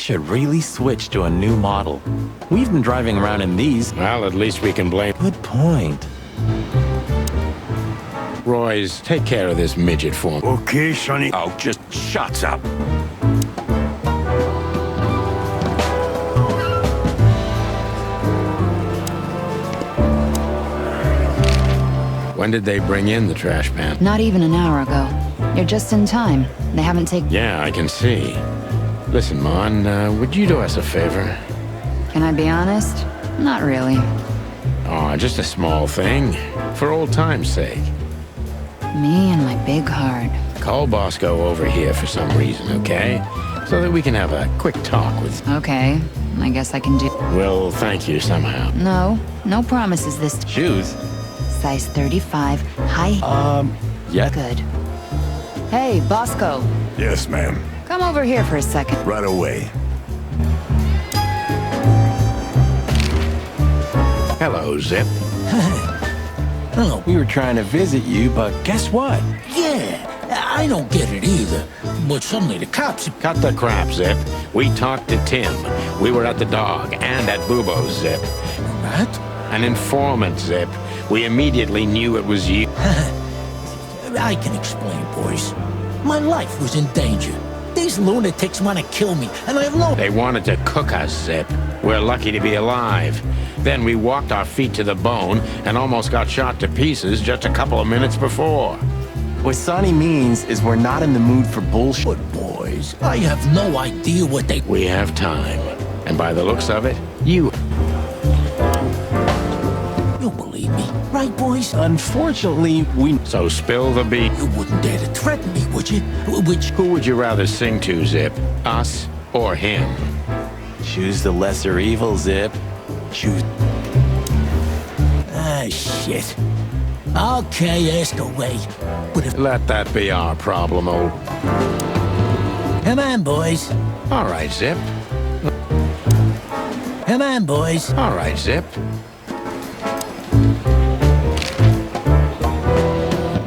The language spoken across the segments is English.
should really switch to a new model. We've been driving around in these. Well, at least we can blame Good point. Roy's. Take care of this midget for me. Okay, Sonny. Oh, just shuts up. When did they bring in the trash pan? Not even an hour ago. You're just in time. They haven't taken... Yeah, I can see. Listen, Mon, would you do us a favor? Can I be honest? Not really. Oh, just a small thing. For old time's sake. Me and my big heart. Call Bosco over here for some reason, okay? So that we can have a quick talk with... Okay, I guess I can do... We'll thank you somehow. No promises this... Shoes? Size 35, high... Yeah. Good. Hey, Bosco. Yes, ma'am. Come over here for a second. Right away. Hello, Zip. Hello. We were trying to visit you, but guess what? Yeah, I don't get it either. But suddenly the cops... Cut the crap, Zip. We talked to Tim. We were at the dog and at Bubo's, Zip. What? An informant, Zip. We immediately knew it was you. I can explain, boys. My life was in danger. These lunatics want to kill me, and I have no... They wanted to cook us, Zip. We're lucky to be alive. Then we walked our feet to the bone and almost got shot to pieces just a couple of minutes before. What Sonny means is we're not in the mood for bullshit. But, boys, I have no idea what they... We have time. And by the looks of it, you... You believe me, right, boys? Unfortunately, we... So spill the beans. You wouldn't dare to threaten me, would you? Which... Who would you rather sing to, Zip? Us or him? Choose the lesser evil, Zip. Choose... Ah, shit. Okay, ask away. But if... Let that be our problem, old... Come on, boys. All right, Zip. Come on, boys. All right, Zip.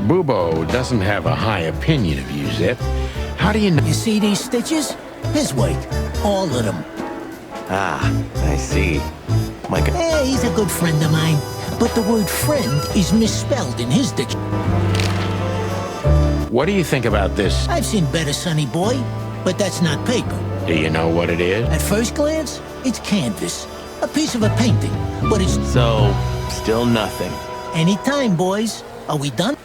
Bubo doesn't have a high opinion of you, Zip. How do you know? You see these stitches? His weight. All of them. Ah, I see. My God. Hey, he's a good friend of mine. But the word friend is misspelled in his dictionary. What do you think about this? I've seen better, sonny boy. But that's not paper. Do you know what it is? At first glance, it's canvas. A piece of a painting. But it's... So, still nothing. Anytime, boys. Are we done?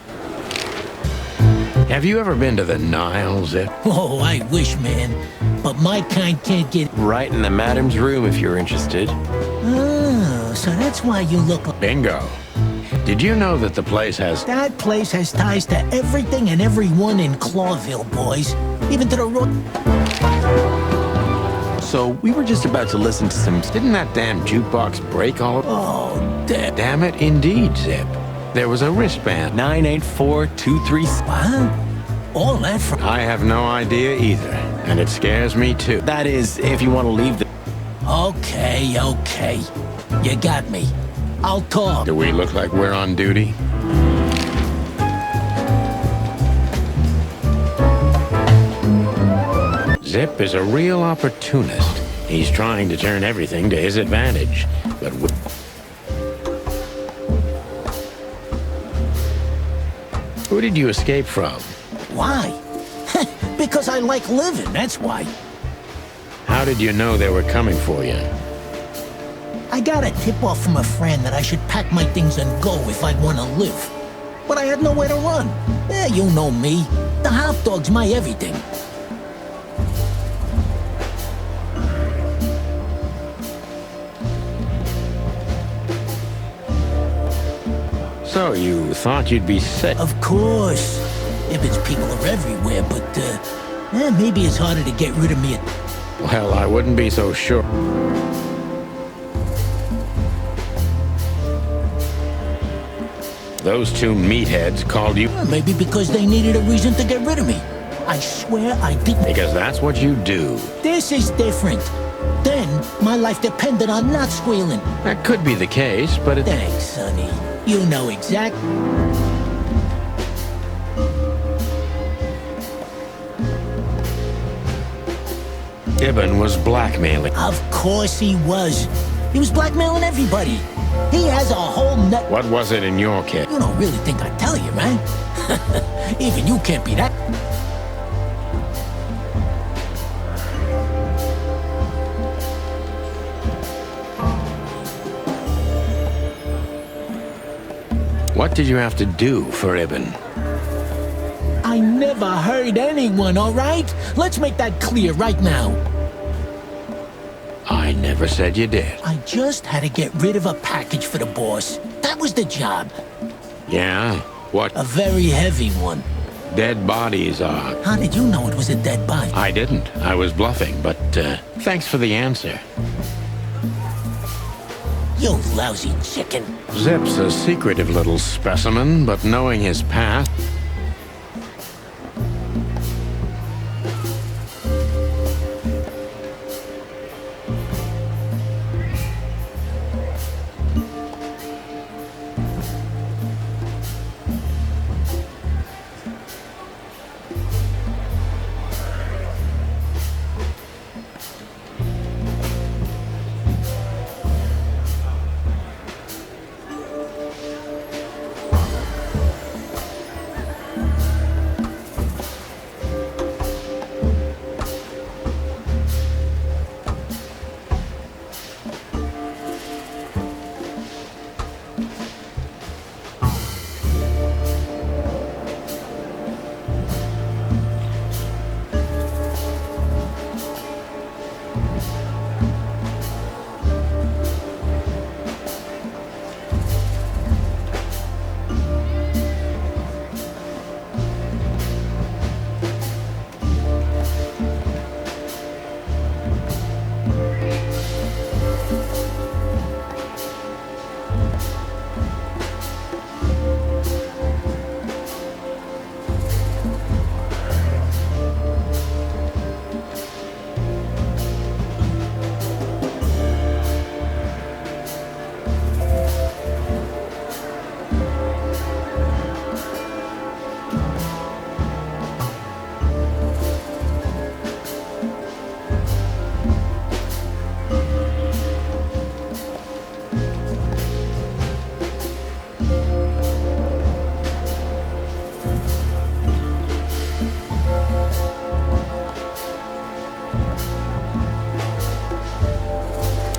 Have you ever been to the Nile, Zip? Oh, I wish, man. But my kind can't get... Right in the madam's room if you're interested. Oh, so that's why you look like... Bingo. Did you know that the place has... That place has ties to everything and everyone in Clawville, boys. Even to the road... So, we were just about to listen to some... Didn't that damn jukebox break all... Oh, damn. Damn it, indeed, Zip. There was a wristband. 98423... What? All that from... I have no idea either, and it scares me too. That is, if you want to leave the... Okay. You got me. I'll talk. Do we look like we're on duty? Zip is a real opportunist. He's trying to turn everything to his advantage. But who did you escape from? Why? Because I like living, that's why. How did you know they were coming for you? I got a tip-off from a friend that I should pack my things and go if I want to live. But I had nowhere to run. You know me. The hot dog's my everything. So you thought you'd be safe? Of course. If it's people are everywhere, but, maybe it's harder to get rid of me. Well, I wouldn't be so sure. Those two meatheads called you... Maybe because they needed a reason to get rid of me. I swear I didn't... Because that's what you do. This is different. Then, my life depended on not squealing. That could be the case, but it... Thanks, Sonny. You know exactly... Ibn was blackmailing. Of course he was. He was blackmailing everybody. He has a whole net. What was it in your case? You don't really think I'd tell you, right? Even you can't be that. What did you have to do for Ibn? I never hurt anyone, all right? Let's make that clear right now. I never said you did. I just had to get rid of a package for the boss. That was the job. Yeah? What? A very heavy one. Dead bodies are. How did you know it was a dead body? I didn't. I was bluffing, but thanks for the answer. You lousy chicken. Zip's a secretive little specimen, but knowing his past...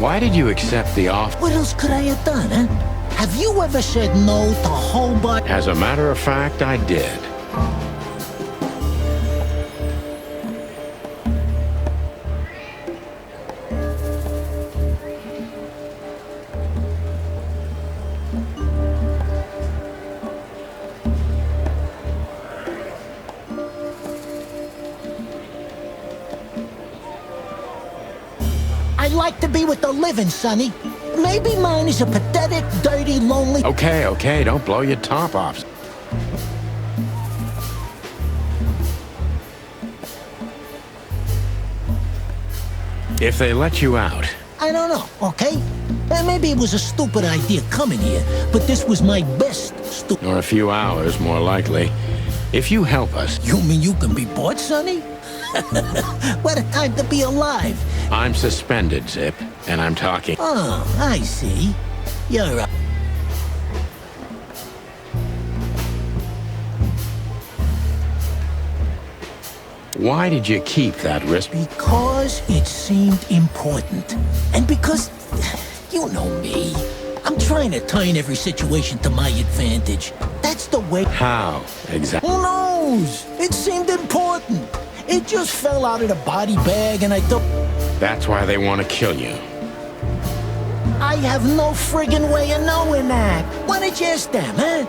Why did you accept the offer? What else could I have done, huh? Have you ever said no to Hobart? As a matter of fact, I did. I like to be with the living, Sonny. Maybe mine is a pathetic, dirty, lonely... Okay, don't blow your top off. If they let you out... I don't know, okay? Maybe it was a stupid idea coming here, but this was my best stupid... Or a few hours, more likely. If you help us... You mean you can be bored, Sonny? What a time to be alive. I'm suspended, Zip, and I'm talking... Oh, I see. You're right. Why did you keep that wrist? Because it seemed important. And because, you know me, I'm trying to turn every situation to my advantage. That's the way... How, exactly? Who knows? It seemed important. It just fell out of the body bag and I thought... That's why they want to kill you. I have no friggin' way of knowing that. Why don't you ask them, huh?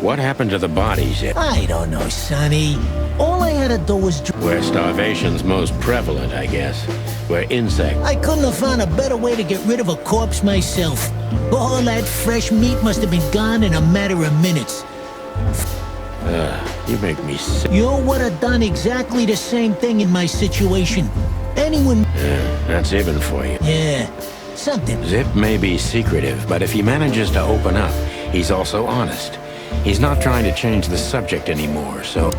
What happened to the bodies, Zip? I don't know, Sonny. All I had to do was... Where starvation's most prevalent, I guess. Where insects... I couldn't have found a better way to get rid of a corpse myself. All that fresh meat must have been gone in a matter of minutes. You make me sick. You would have done exactly the same thing in my situation. Anyone... That's Ibn for you. Yeah, something. Zip may be secretive, but if he manages to open up, he's also honest. He's not trying to change the subject anymore, so...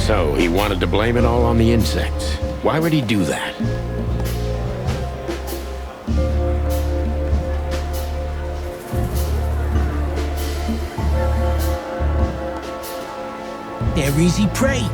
So, he wanted to blame it all on the insects. Why would he do that? They're easy prey.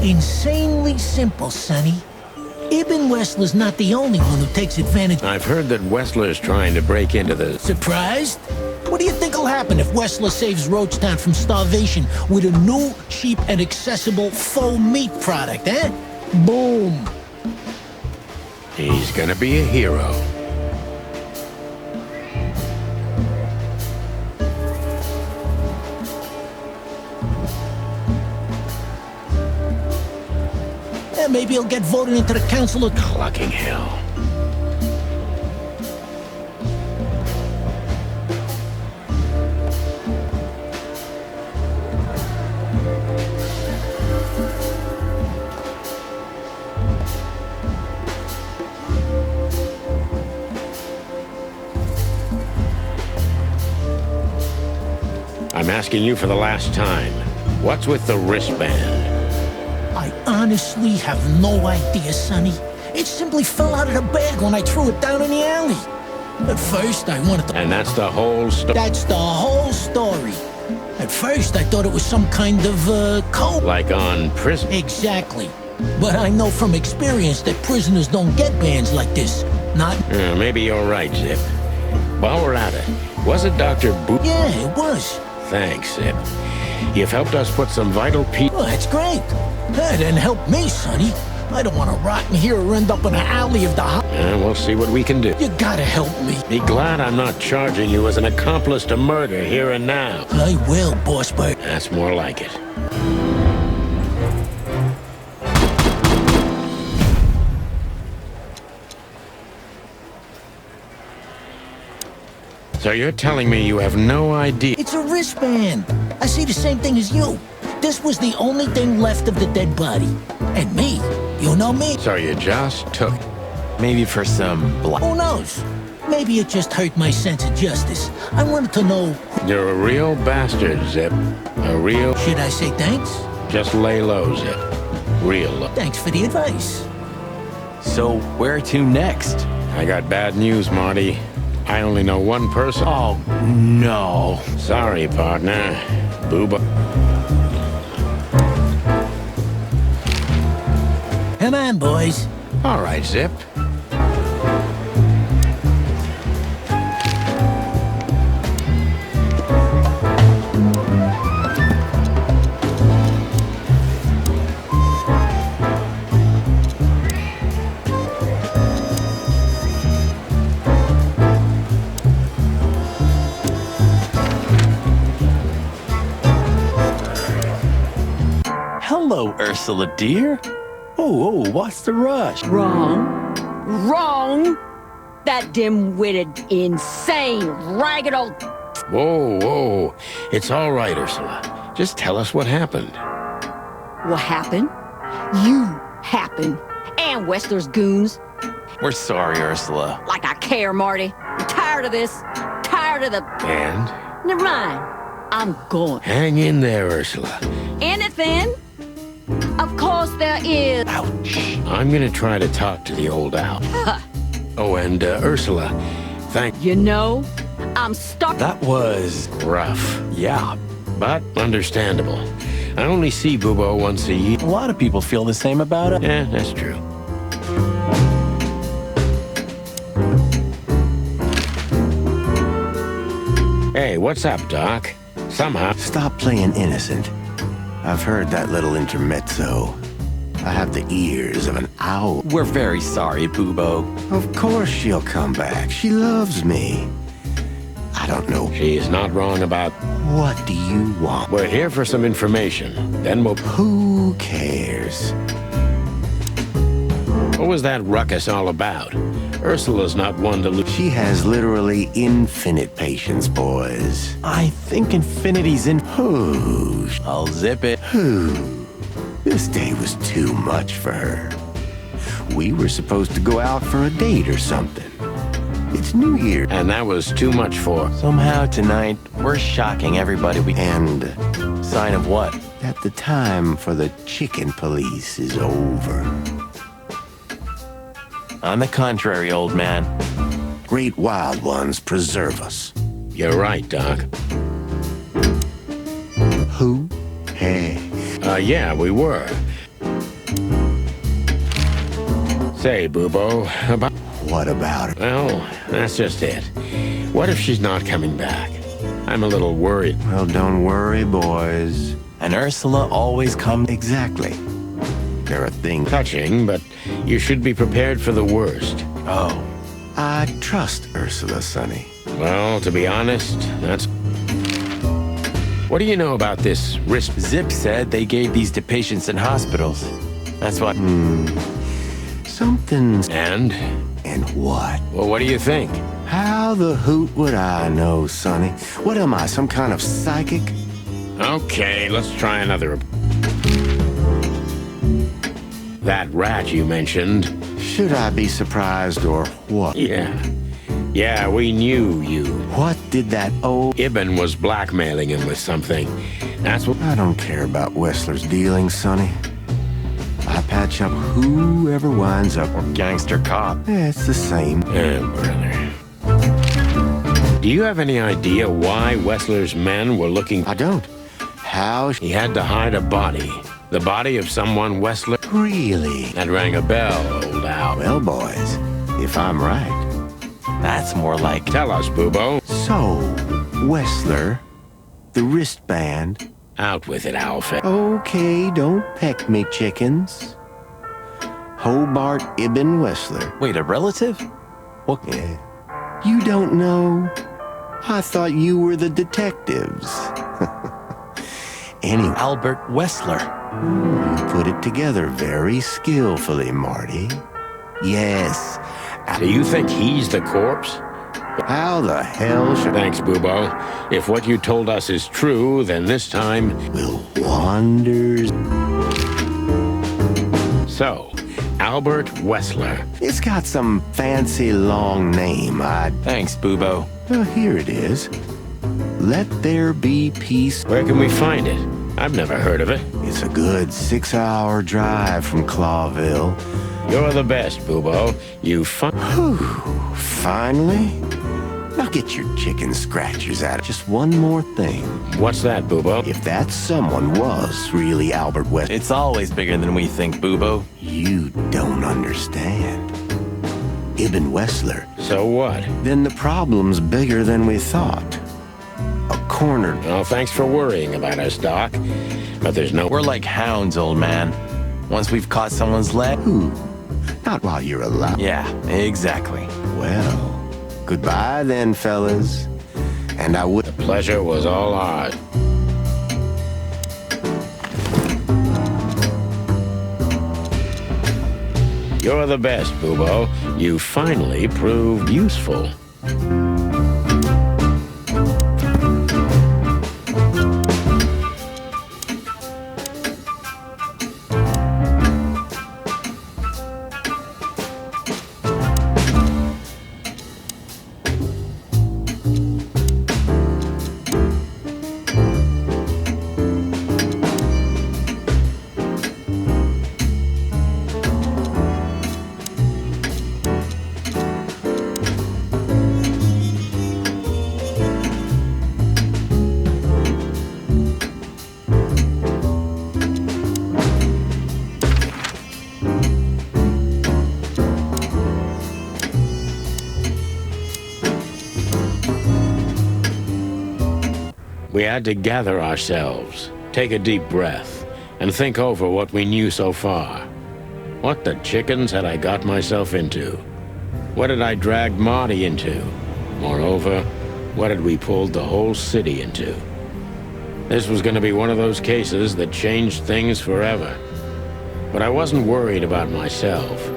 Insanely simple, Sonny. Ibn Wessler's not the only one who takes advantage. I've heard that Wessler's trying to break into the... Surprised? What do you think will happen if Wessler saves Roachtown from starvation with a new, cheap, and accessible faux meat product, eh? Boom! He's gonna be a hero. Maybe he'll get voted into the council of... Clucking hell. I'm asking you for the last time. What's with the wristband? I honestly have no idea, Sonny. It simply fell out of the bag when I threw it down in the alley. At first, I wanted to... And that's the whole story? That's the whole story. At first, I thought it was some kind of, code. Like on prison? Exactly. But I know from experience that prisoners don't get bands like this. Not... maybe you're right, Zip. While we're at it, was it Dr. Boot? Yeah, it was. Thanks, Zip. You've helped us put some vital people... Well, that's great. That didn't help me, Sonny. I don't want to rot in here or end up in the alley of the house. We'll see what we can do. You gotta help me. Be glad I'm not charging you as an accomplice to murder here and now. I will, Boss Bird. That's more like it. So you're telling me you have no idea? It's a wristband. I see the same thing as you. This was the only thing left of the dead body. And me. You know me. So you just took it. Maybe for some blood. Who knows? Maybe it just hurt my sense of justice. I wanted to know... You're a real bastard, Zip. A real... Should I say thanks? Just lay low, Zip. Real low. Thanks for the advice. So, where to next? I got bad news, Marty. I only know one person. Oh, no. Sorry, partner. Booba. Come on, boys. All right, Zip. Hello, Ursula, dear. Oh, what's the rush? Wrong. Wrong! That dim-witted, insane, ragged old... Whoa. It's all right, Ursula. Just tell us what happened. What happened? You happened. And Wessler's goons. We're sorry, Ursula. Like I care, Marty. I'm tired of this. Tired of the... And? Never mind. I'm going. Hang in there, Ursula. Anything? Of course there is. Ouch. I'm gonna try to talk to the old owl. Oh, and Ursula, thank You know, I'm stuck. That was... rough, yeah. but understandable. I only see Bubo once a year. A lot of people feel the same about it. Yeah, that's true. Hey, what's up, Doc? Somehow... Stop playing innocent. I've heard that little intermezzo. I have the ears of an owl. We're very sorry, Bubo. Of course she'll come back. She loves me. I don't know. She's not wrong about... What do you want? We're here for some information. Then we'll... Who cares? What was that ruckus all about? Ursula's not one to lose. She has literally infinite patience, boys. I think infinity's in... Whoosh. I'll zip it. This day was too much for her. We were supposed to go out for a date or something. It's New Year. And that was too much for... Somehow tonight, we're shocking everybody we... And Sign of what? that the time for the chicken police is over. On the contrary, old man. Great wild ones preserve us. You're right, Doc. Who? Hey. Yeah, we were. Say, Bubo, about... What about her? Well, that's just it. What if she's not coming back? I'm a little worried. Well, don't worry, boys. And Ursula always comes... Exactly. There are things... Touching, but you should be prepared for the worst. Oh. I trust Ursula, Sonny. Well, to be honest, that's... What do you know about this wrist? Zip said they gave these to patients in hospitals. That's what... Something's... And? And what? Well, what do you think? How the hoot would I know, Sonny? What am I, some kind of psychic? Okay, let's try another. That rat you mentioned. Should I be surprised or what? Yeah, we knew you. What did that old... Ibn was blackmailing him with something. That's what... I don't care about Wessler's dealings, Sonny. I patch up whoever winds up. Or gangster cop. It's the same. Brother. Do you have any idea why Wessler's men were looking... I don't. How... He had to hide a body. The body of someone Wessler... Really? That rang a bell, old Al. Well, boys, if I'm right. That's more like... Tell us, Bubo. So, Wessler, the wristband... Out with it, Alfred. Okay, don't peck me, chickens. Hobart Ibn Wessler. Wait, a relative? What? Yeah. You don't know? I thought you were the detectives. Anyway, Albert Wessler. you put it together very skillfully, Marty. Yes. Do you think he's the corpse? How the hell should Thanks, Bubo. If what you told us is true, then this time... will wonders... So, Albert Wessler. It's got some fancy long name. Thanks, Bubo. Well, here it is. Let there be peace. Where can we find it? I've never heard of it. It's a good 6-hour drive from Clawville. You're the best, Bubo. You Finally? Now get your chicken scratchers out. Just one more thing. What's that, Bubo? If that someone was really Albert West, It's always bigger than we think, Bubo. you don't understand. Ibn Wessler. So what? Then the problem's bigger than we thought. A cornered... Well, thanks for worrying about us, Doc. But there's no... We're like hounds, old man. Once we've caught someone's leg... Who? Not while you're alive. Yeah, exactly. Well, goodbye then, fellas. And I would... The pleasure was all ours. You're the best, Bubo. You finally proved useful. We had to gather ourselves, take a deep breath, and think over what we knew so far. What the chickens had I got myself into? What had I dragged Marty into? Moreover, what had we pulled the whole city into? This was going to be one of those cases that changed things forever. But I wasn't worried about myself.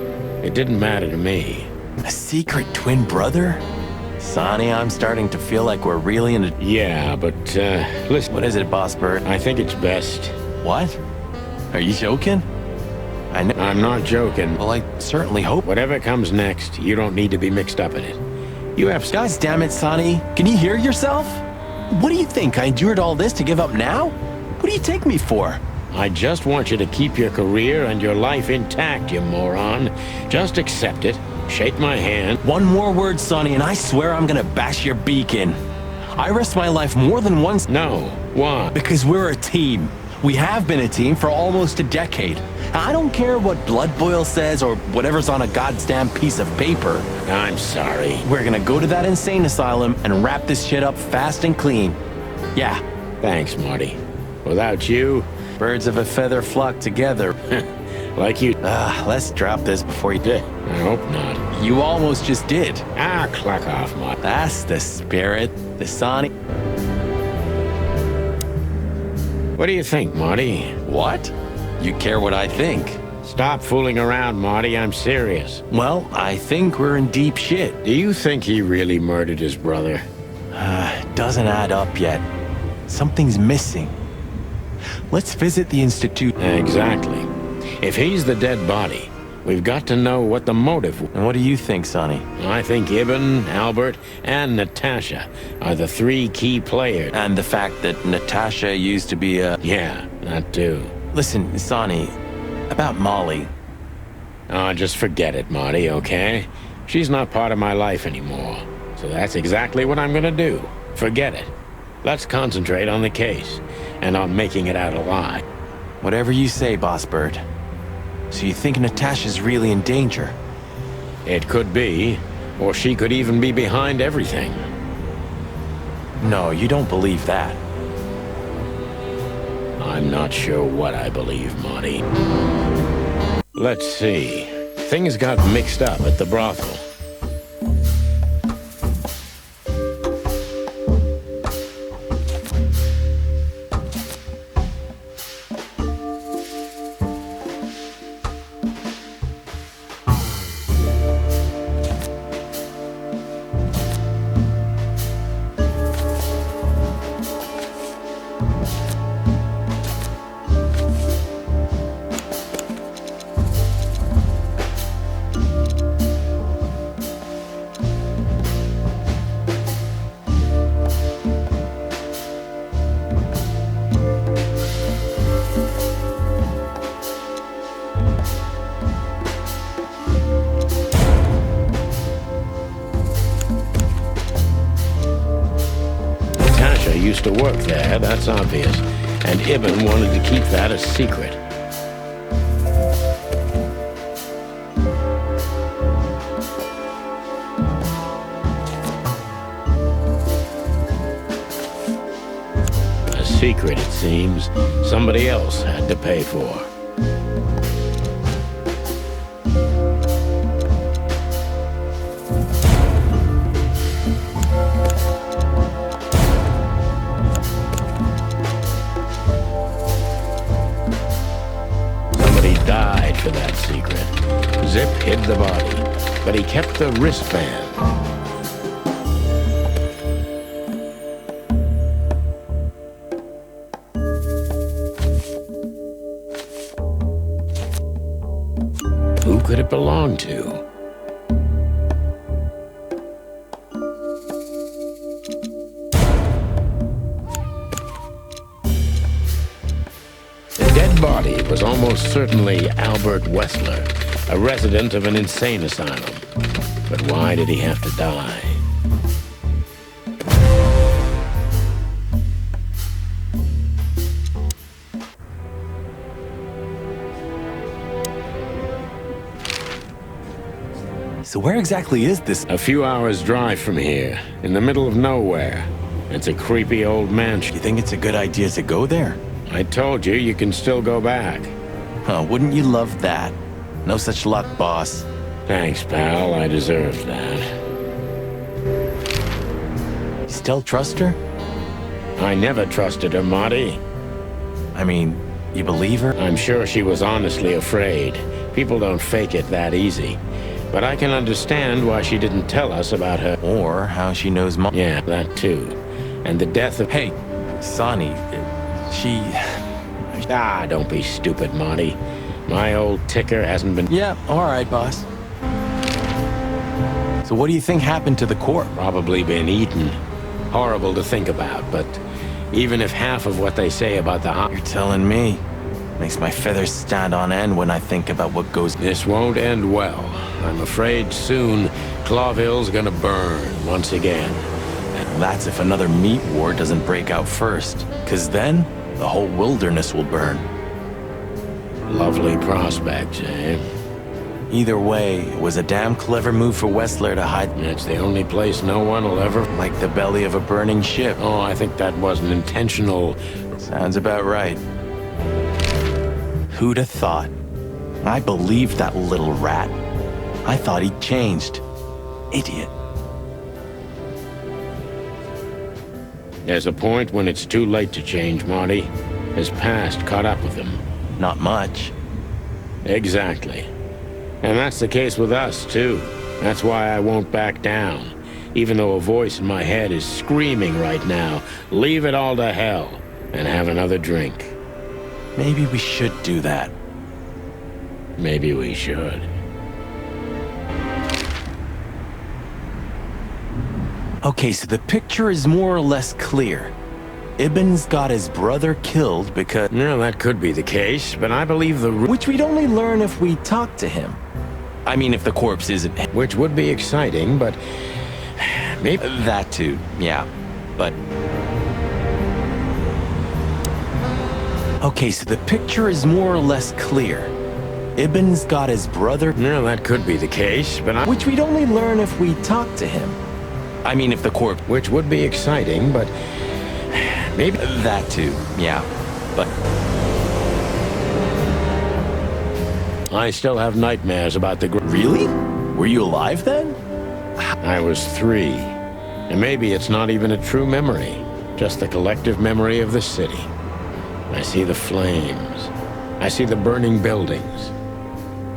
It didn't matter to me. A secret twin brother? Sonny, I'm starting to feel like we're really in a... Yeah, but, listen. What is it, Boss Bird? I think it's best. What? Are you joking? I'm not joking. Well, I certainly hope... Whatever comes next, you don't need to be mixed up in it. You have... Guys, damn it, Sonny. Can you hear yourself? What do you think? I endured all this to give up now? What do you take me for? I just want you to keep your career and your life intact, you moron. Just accept it. Shake my hand. One more word, Sonny, and I swear I'm gonna bash your beak in. I risked my life more than once. No. Why? Because we're a team. We have been a team for almost a decade. I don't care what Blood Boil says or whatever's on a goddamn piece of paper. I'm sorry. We're gonna go to that insane asylum and wrap this shit up fast and clean. Yeah. Thanks, Marty. Without you... Birds of a feather flock together. Like you... Let's drop this before you did. I hope not. You almost just did. Clock off, Marty. That's the spirit. The Sonny... What do you think, Marty? What? You care what I think? Stop fooling around, Marty. I'm serious. Well, I think we're in deep shit. Do you think he really murdered his brother? Doesn't add up yet. Something's missing. Let's visit the Institute. Exactly. If he's the dead body, we've got to know what the motive was. And what do you think, Sonny? I think Ibn, Albert, and Natasha are the three key players. And the fact that Natasha used to be a... Yeah, that too. Listen, Sonny, about Molly. Oh, just forget it, Marty, okay? She's not part of my life anymore. So that's exactly what I'm gonna do. Forget it. Let's concentrate on the case, and on making it out alive. Whatever you say, Boss Bird. So you think Natasha's really in danger? It could be, or she could even be behind everything. No, you don't believe that. I'm not sure what I believe, Marty. Let's see. Things got mixed up at the brothel. Used to work there, that's obvious. And Ibn wanted to keep that a secret. A secret, it seems, somebody else had to pay for. Died for that secret. Zip hid the body, but he kept the wristband. Who could it belong to? Body was almost certainly Albert Wessler, a resident of an insane asylum. But why did he have to die? So where exactly is this? A few hours' drive from here, in the middle of nowhere. It's a creepy old mansion. You think it's a good idea to go there? I told you, you can still go back. Huh, wouldn't you love that? No such luck, boss. Thanks, pal. I deserve that. You still trust her? I never trusted her, Marty. I mean, you believe her? I'm sure she was honestly afraid. People don't fake it that easy. But I can understand why she didn't tell us about her. Or how she knows Mom. Yeah, that too. And the death of... Hey, Sonny, she... Ah, don't be stupid, Marty. My old ticker hasn't been... Yeah, all right, boss. So what do you think happened to the corpse? Probably been eaten. Horrible to think about, but even if half of what they say about the... You're telling me. Makes my feathers stand on end when I think about what goes... This won't end well. I'm afraid soon Clawville's gonna burn once again. And that's if another meat war doesn't break out first. 'Cause then, the whole wilderness will burn. Lovely prospects, eh? Either way, it was a damn clever move for Wessler to hide... It's the only place no one will ever... Like the belly of a burning ship. Oh, I think that wasn't intentional. Sounds about right. Who'd have thought? I believed that little rat. I thought he'd changed. Idiot. There's a point when it's too late to change, Marty. His past caught up with him. Not much. Exactly. And that's the case with us, too. That's why I won't back down. Even though a voice in my head is screaming right now, leave it all to hell and have another drink. Maybe we should do that. Maybe we should. Okay, so the picture is more or less clear. Ibn's got his brother killed because... No, that could be the case, but I believe the... Which we'd only learn if we talk to him. I mean, if the corpse isn't... Which would be exciting, but... Maybe... That too, yeah. But... Okay, so the picture is more or less clear. Ibn's got his brother... No, that could be the case, but I... Which we'd only learn if we talk to him. I mean, if the corpse... Which would be exciting, but... Maybe... That too, yeah. But... I still have nightmares about the... Really? Were you alive then? I was 3. And maybe it's not even a true memory. Just the collective memory of the city. I see the flames. I see the burning buildings.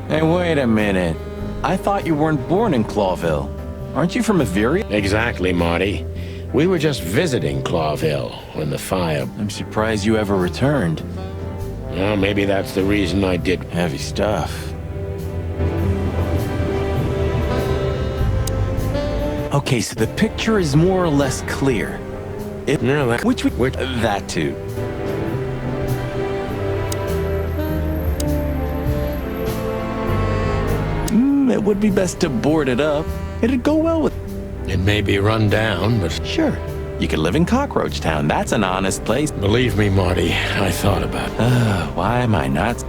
Hey, wait a minute. I thought you weren't born in Clawville. Aren't you from Averia? Exactly, Marty. We were just visiting Clawville when the fire... I'm surprised you ever returned. Well, maybe that's the reason I did. Heavy stuff. Okay, so the picture is more or less clear. No, that... Which... That too. It would be best to board it up. It'd go well with... It may be run down, but... Sure. You could live in Cockroach Town. That's an honest place. Believe me, Marty, I thought about it. Why am I not...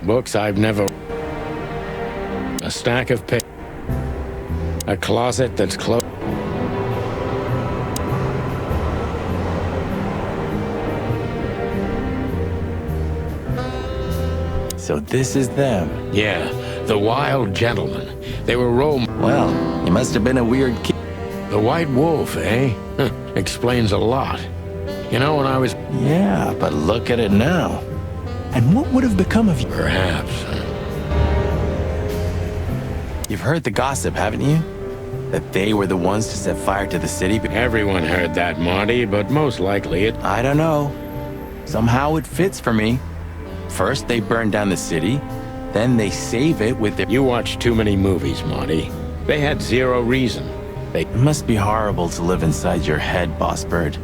Books I've never... A stack of papers. A closet that's closed. So this is them. Yeah, the wild gentlemen. They were Well, you must have been a weird kid. The White Wolf, eh? Explains a lot. You know, when I was... Yeah, but look at it now. And what would have become of you? Perhaps. You've heard the gossip, haven't you? That they were the ones to set fire to the city? Everyone heard that, Marty, but most likely it... I don't know. Somehow it fits for me. First, they burned down the city. Then they save it with their... You watch too many movies, Marty. They had zero reason. It must be horrible to live inside your head, Boss Bird.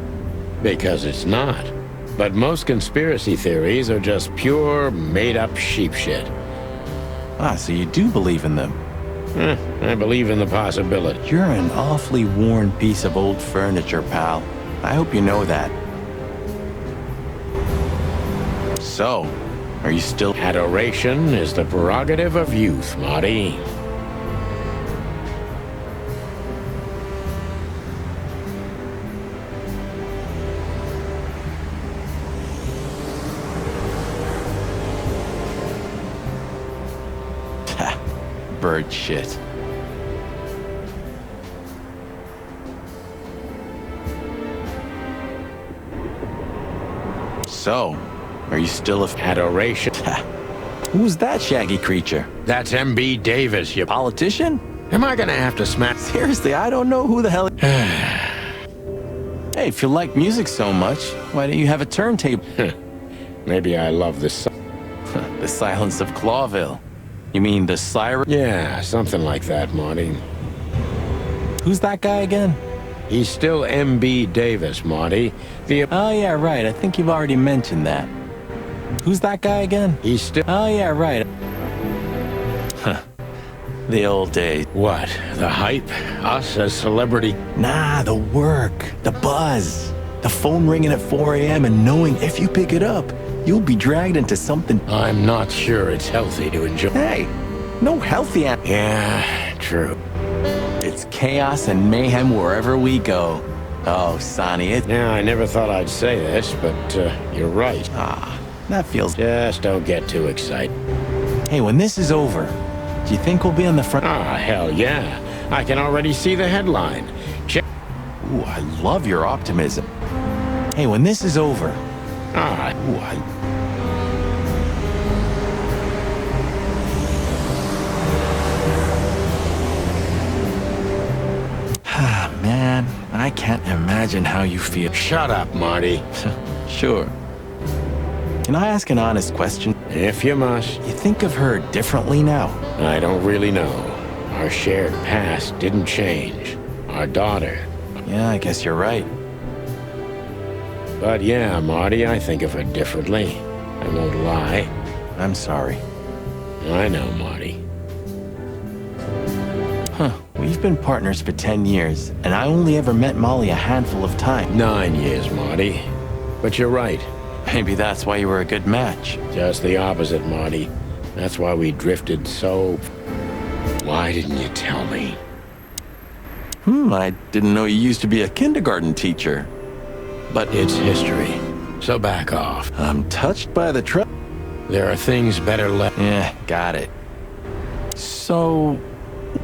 Because it's not. But most conspiracy theories are just pure, made-up sheep shit. Ah, so you do believe in them. I believe in the possibility. You're an awfully worn piece of old furniture, pal. I hope you know that. So, are you still... Adoration is the prerogative of youth, Marty. Bird shit. So, are you still a... Adoration. Who's that shaggy creature? That's M.B. Davis, you... Politician? Am I gonna have to smack... Seriously, I don't know who the hell... Hey, if you like music so much, why don't you have a turntable? Maybe I love this... The Silence of Clawville. You mean the siren? Yeah, something like that, Marty. Who's that guy again? He's still M.B. Davis, Marty. Oh, yeah, right. I think you've already mentioned that. Who's that guy again? He's still... Oh, yeah, right. Huh. The old days. What? The hype? Us as celebrity? Nah, the work. The buzz. The phone ringing at 4 a.m. and knowing if you pick it up, you'll be dragged into something... I'm not sure it's healthy to enjoy... Hey, no healthy... Yeah, true. It's chaos and mayhem wherever we go. Oh, Sonny, it... Yeah, I never thought I'd say this, but you're right. Ah, that feels... Just don't get too excited. Hey, when this is over, do you think we'll be on the front... Ah, hell yeah. I can already see the headline. Ooh, I love your optimism. Hey, when this is over... Ooh, Man, I can't imagine how you feel. Shut up, Marty. Sure. Can I ask an honest question? If you must. You think of her differently now? I don't really know. Our shared past didn't change. Our daughter. Yeah, I guess you're right. But yeah, Marty, I think of her differently. I won't lie. I'm sorry. I know, Marty. Huh. We've been partners for 10 years, and I only ever met Molly a handful of times. 9 years, Marty. But you're right. Maybe that's why you were a good match. Just the opposite, Marty. That's why we drifted so... Why didn't you tell me? I didn't know you used to be a kindergarten teacher. But it's history, so back off. I'm touched by the There are things better left. Yeah, got it. So...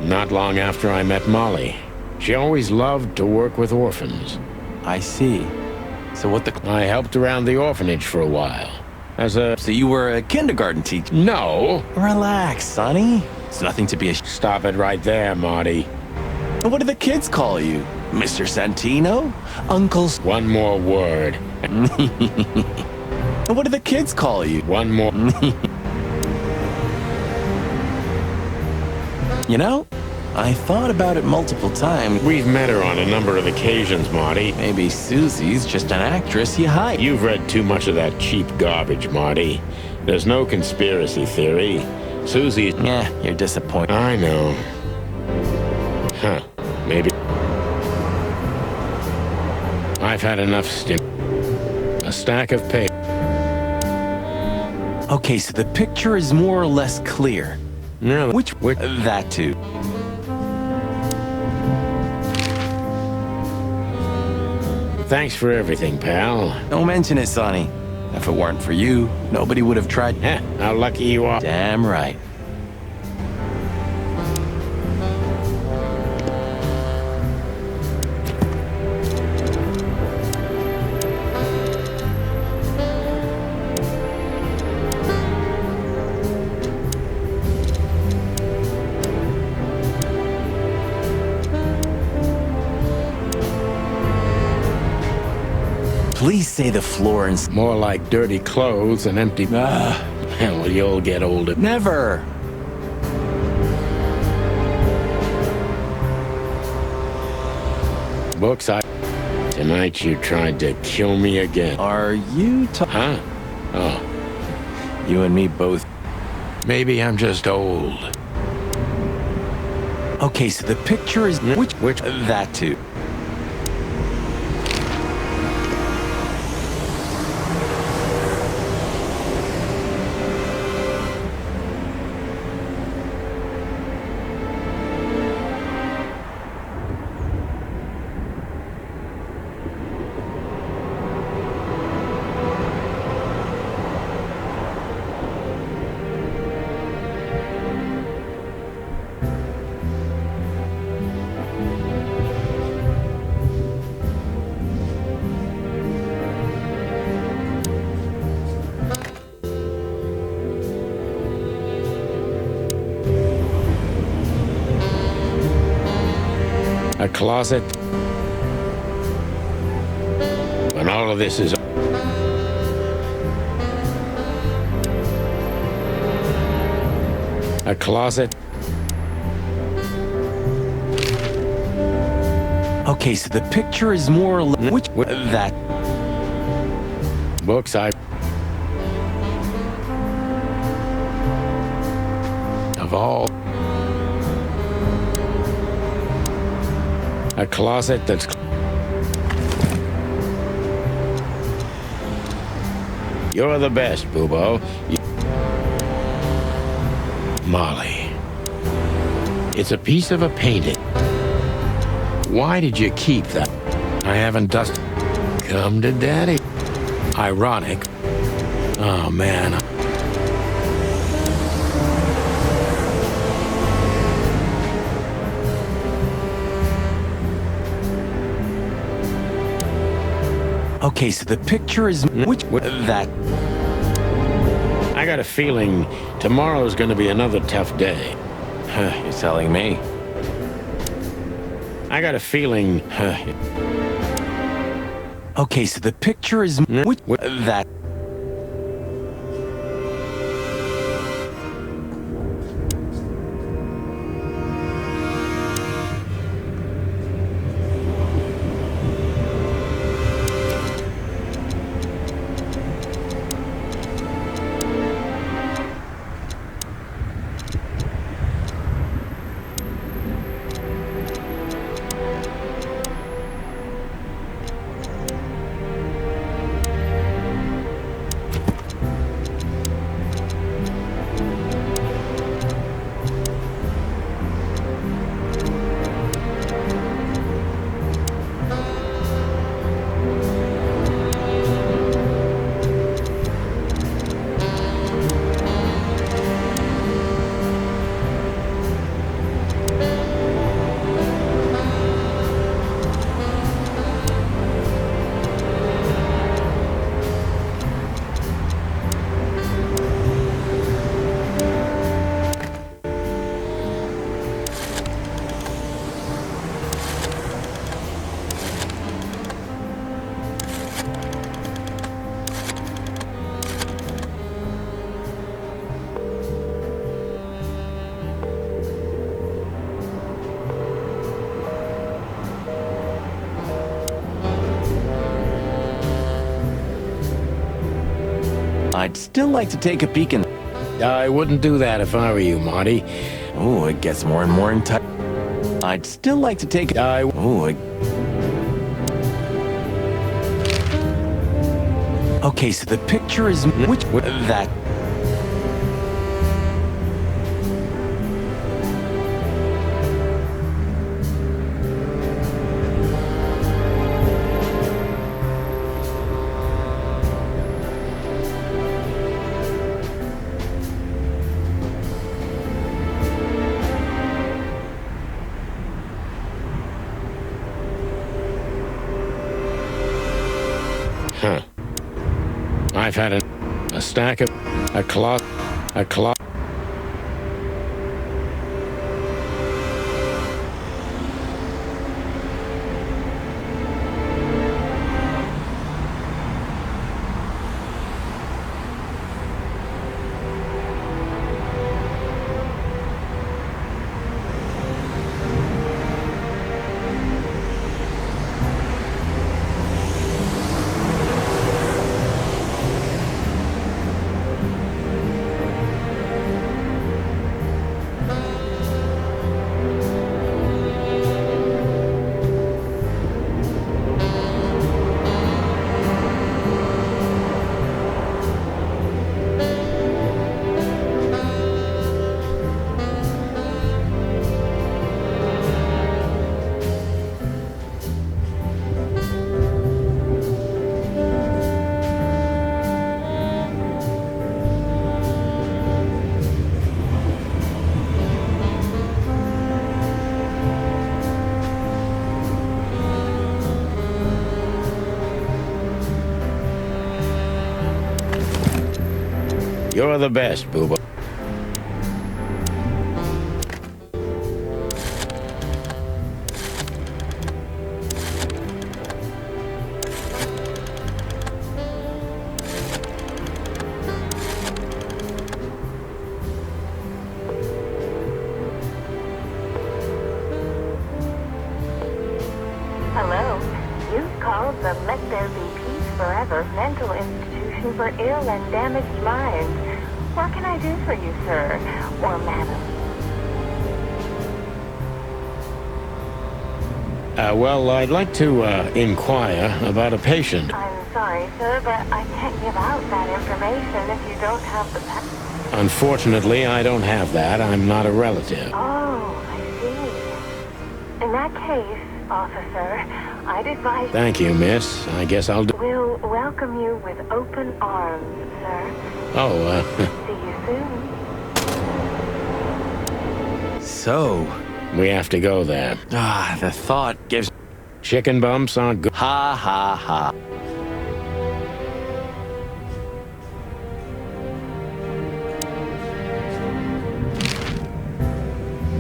Not long after I met Molly, she always loved to work with orphans. I see. So what the... I helped around the orphanage for a while. As a... So you were a kindergarten teacher? No! Relax, Sonny. It's nothing to be Stop it right there, Marty. What do the kids call you? Mr. Santino? Uncle's... One more word. What do the kids call you? One more... You know, I thought about it multiple times. We've met her on a number of occasions, Marty. Maybe Susie's just an actress you hide. You've read too much of that cheap garbage, Marty. There's no conspiracy theory. Susie... Yeah, you're disappointed. I know. Huh. Maybe... I've had enough A stack of paper. Okay, so the picture is more or less clear. No, Which... That too. Thanks for everything, pal. Don't mention it, Sonny. If it weren't for you, nobody would have tried. How lucky you are. Damn right. Please say the floor and... More like dirty clothes and empty... Well, you'll get older. Never. Books I... Tonight you tried to kill me again. Are you Huh? Oh, You and me both. maybe I'm just old. Okay, so the picture is... Which... That too. A closet. When all of this is... A closet. Okay, so the picture is more or less... Which... That... Books I... Of all... A closet that's... You're the best, Bubo. Molly. It's a piece of a painting. Why did you keep that? I haven't dusted... Come to Daddy. Ironic. Oh, man. Okay, so the picture is... Which... That... I got a feeling tomorrow's gonna be another tough day. You're telling me. I got a feeling... Okay, so the picture is... That... I'd still like to take a peek in... I wouldn't do that if I were you, Marty. Oh, it gets more and more tight. I'd still like to take... Okay, so the picture is... That... Huh. I've had a stack of... A cloth... You're the best, Booba. Hello. You've called the Let There Be Peace Forever mental institution for ill and damaged minds. What can I do for you, sir? Or madam? Well, I'd like to inquire about a patient. I'm sorry, sir, but I can't give out that information if you don't have the Unfortunately, I don't have that. I'm not a relative. Oh, I see. In that case, officer, I'd advise... Thank you, miss. I guess I'll do... We'll welcome you with open arms, sir. Oh, See you soon. So, we have to go there. the thought gives... Chicken bumps aren't good. Ha ha ha.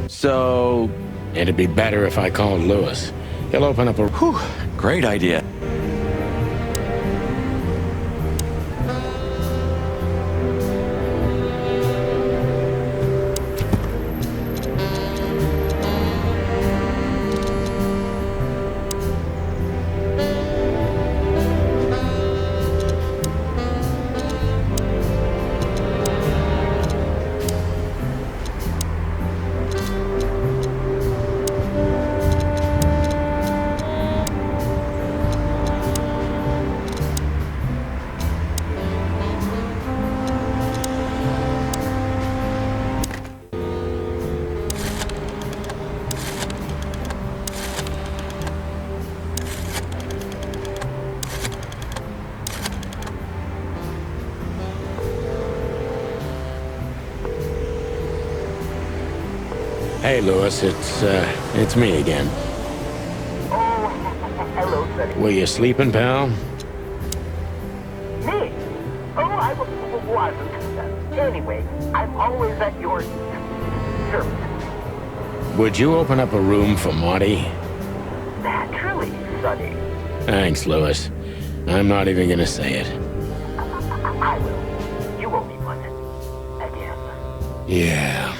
So, It'd be better if I called Lewis. He'll open up a... whew, great idea. Hey, Lewis, it's me again. Oh, hello, Sonny. Were you sleeping, pal? Me? Oh, I wasn't. Anyway, I'm always at your service. Would you open up a room for Marty? Naturally, Sonny. Thanks, Lewis. I'm not even gonna say it. I will. You owe me one. Again. Yeah.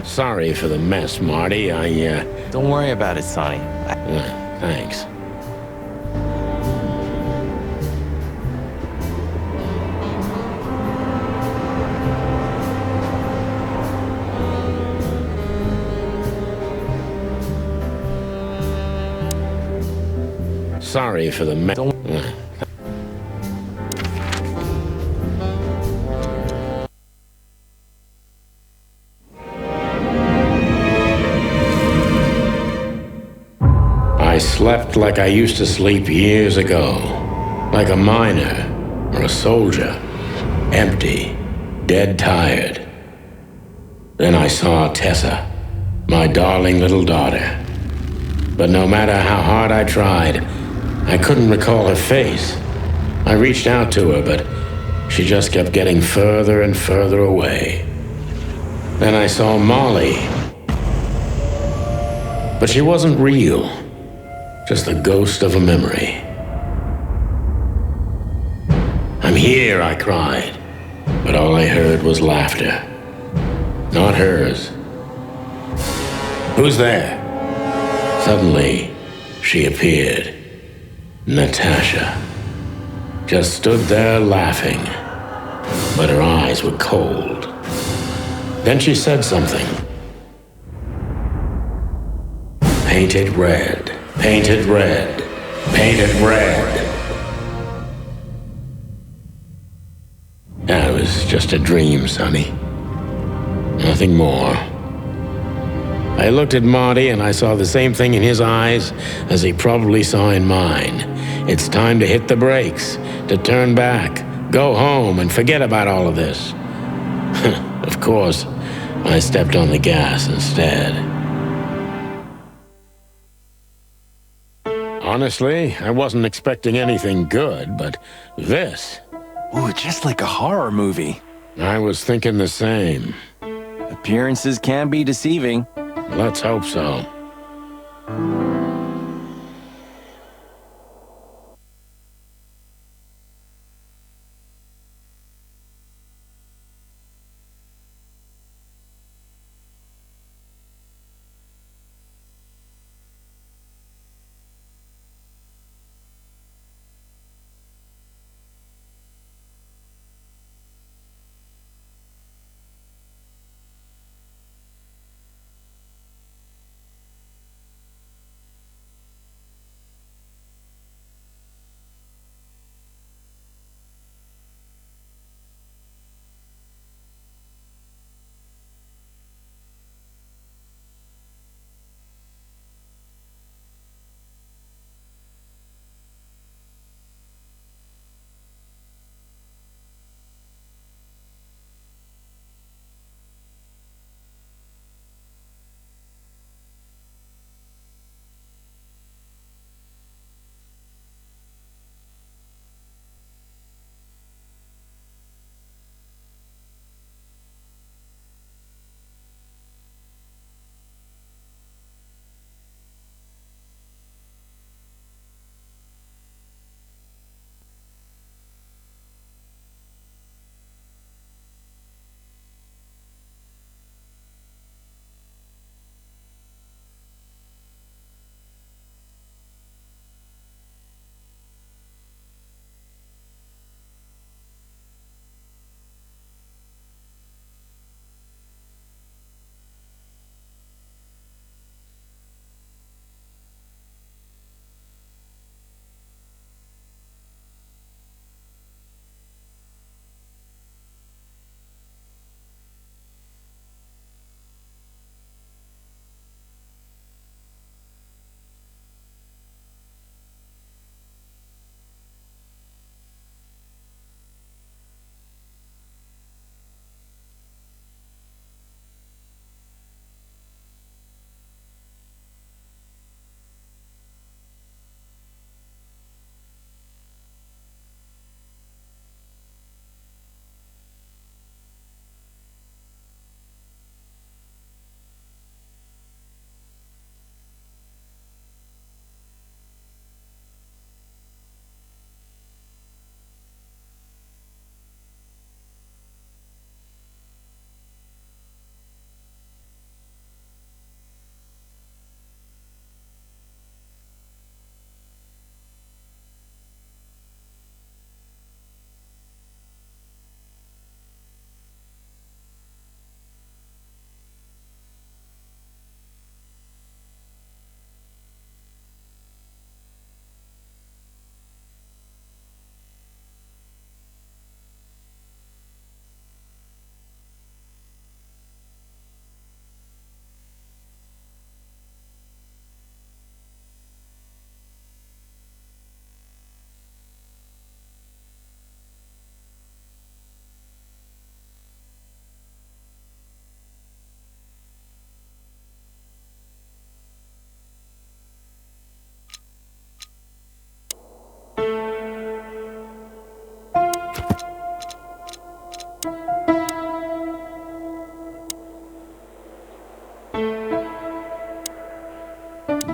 Sorry for the mess, Marty. Don't worry about it, Sonny. Thanks. Sorry for the mess. I slept like I used to sleep years ago. Like a miner or a soldier. Empty, dead tired. Then I saw Tessa, my darling little daughter. But no matter how hard I tried, I couldn't recall her face. I reached out to her, but she just kept getting further and further away. Then I saw Molly. But she wasn't real. Just the ghost of a memory. "I'm here," I cried. But all I heard was laughter. Not hers. "Who's there?" Suddenly, she appeared. Natasha. Just stood there laughing. But her eyes were cold. Then she said something. "Painted red, painted red, painted red." That was just a dream, Sonny. Nothing more. I looked at Marty and I saw the same thing in his eyes as he probably saw in mine. It's time to hit the brakes, to turn back, go home and forget about all of this. Of course, I stepped on the gas instead. Honestly, I wasn't expecting anything good, but this... Ooh, just like a horror movie. I was thinking the same. Appearances can be deceiving. Let's hope so.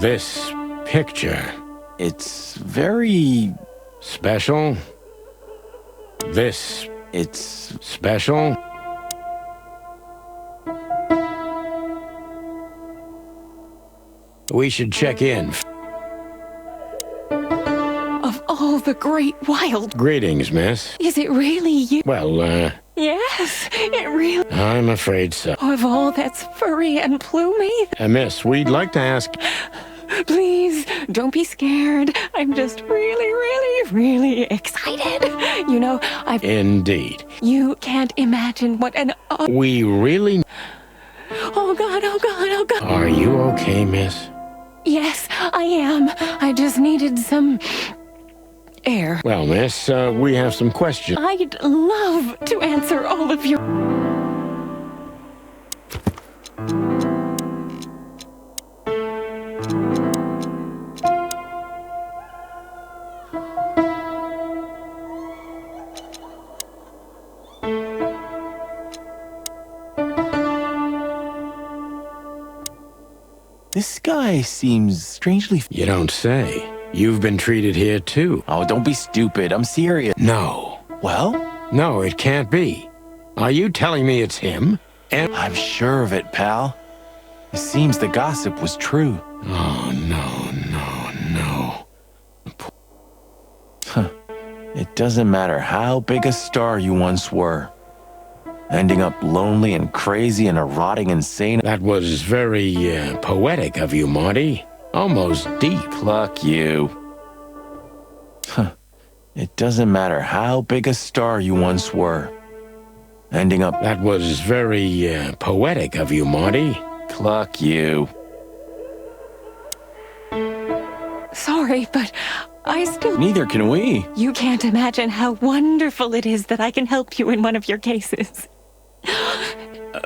This picture. It's very... Special? This... It's... Special? We should check in. Of all the great wild... Greetings, miss. Is it really you? Well, Yes, it really... I'm afraid so. Of all that's furry and plumy? Miss, we'd like to ask... Please, don't be scared. I'm just really excited. You know, Indeed. You can't imagine what an... We really... Oh, God, oh, God, oh, God. Are you okay, miss? Yes, I am. I just needed some... air. Well, miss, we have some questions. I'd love to answer all of your... This guy seems strangely... You don't say. You've been treated here, too. Oh, don't be stupid. I'm serious. No. Well? No, it can't be. Are you telling me it's him? And... I'm sure of it, pal. It seems the gossip was true. Oh, no. It doesn't matter how big a star you once were. Ending up lonely and crazy and a rotting insane... That was very, poetic of you, Marty. Almost deep. Pluck you. It doesn't matter how big a star you once were. Ending up... That was very, poetic of you, Marty. Pluck you. Sorry, but I still... Neither can we. You can't imagine how wonderful it is that I can help you in one of your cases.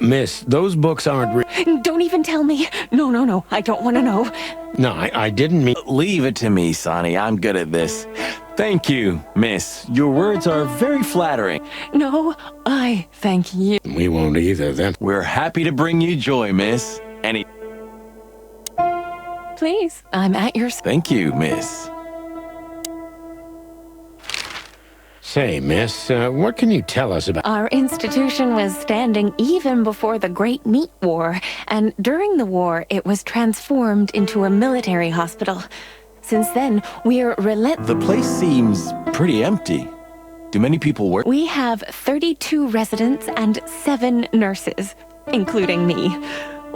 Miss, those books aren't Don't even tell me. No, I don't want to know. No, I didn't mean... Leave it to me, Sonny. I'm good at this. Thank you, miss. Your words are very flattering. No, I thank you. We won't either, then. We're happy to bring you joy, miss. Please, I'm at your... Thank you, miss. Say, miss, what can you tell us about... Our institution was standing even before the Great Meat War, and during the war, it was transformed into a military hospital. Since then, we're The place seems pretty empty. Do many people work? We have 32 residents and 7 nurses, including me.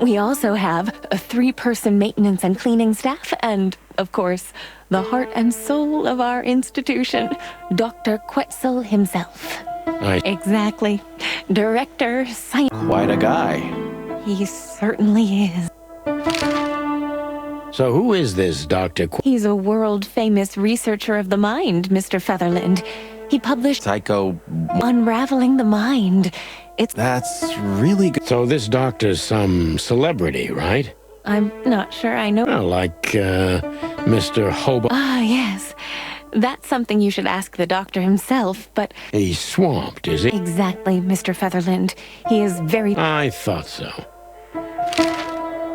We also have a 3-person maintenance and cleaning staff, and, of course, the heart and soul of our institution, Dr. Quetzal himself. Exactly. Director, science... Quite a guy. He certainly is. So who is this Dr. He's a world-famous researcher of the mind, Mr. Featherland. He published... Psycho... Unraveling the Mind. That's really good. So this doctor's some celebrity, right? I'm not sure I know... Well, like, Mr. Hobo... Ah, yes. That's something you should ask the doctor himself, but... He's swamped, is he? Exactly, Mr. Featherland. He is very... I thought so.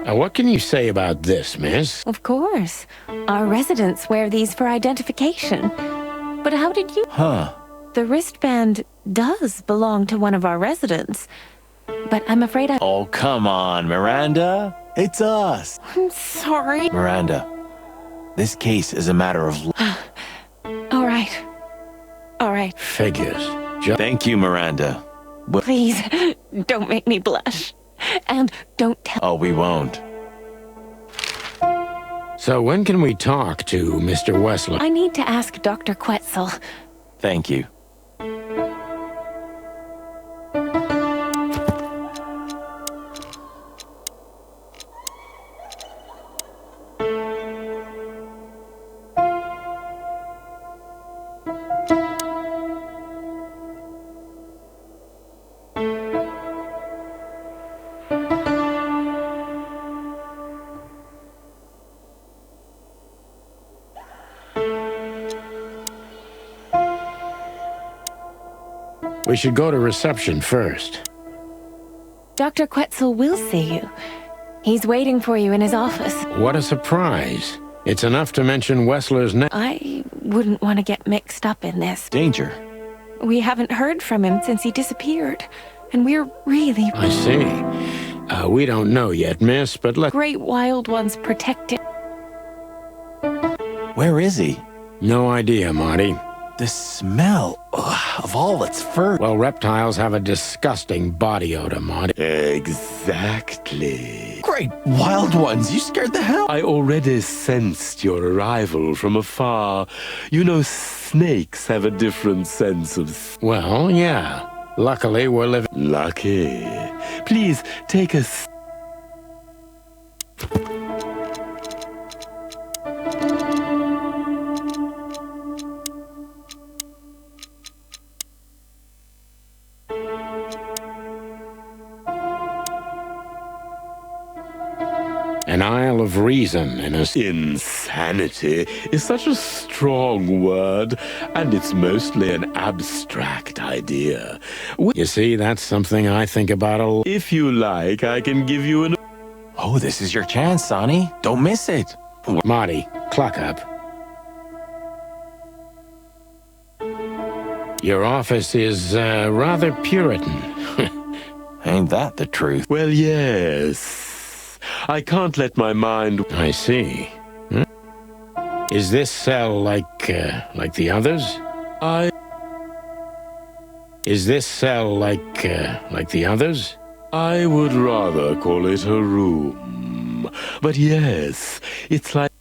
Now, what can you say about this, miss? Of course. Our residents wear these for identification. But how did you... The wristband does belong to one of our residents. But I'm afraid I... Oh, come on, Miranda. It's us. I'm sorry. Miranda, this case is a matter of... All right. Figures. Thank you, Miranda. Please, don't make me blush. And don't tell... Oh, we won't. So when can we talk to Mr. Wesley? I need to ask Dr. Quetzal. Thank you. We should go to reception first. Dr. Quetzal will see you. He's waiting for you in his office. What a surprise. It's enough to mention Wessler's name. I wouldn't want to get mixed up in this. Danger. We haven't heard from him since he disappeared. And we're really... I see. We don't know yet, miss, but let... Great Wild Ones protected. Where is he? No idea, Marty. The smell of all its fur. Well, reptiles have a disgusting body odor, Marty. Exactly. Great Wild Ones, you scared the hell. I already sensed your arrival from afar. You know, snakes have a different sense of... Well, yeah. Luckily, we're living... Lucky. Please, take a... An Isle of Reason in a... Insanity is such a strong word, and it's mostly an abstract idea. You see, that's something I think about a lot. If you like, I can give you an... Oh, this is your chance, Sonny. Don't miss it. Marty, cluck up. Your office is, rather Puritan. Ain't that the truth? Well, yes. I can't let my mind... I see. Is this cell like the others? Is this cell like the others? I would rather call it a room. But yes, it's like...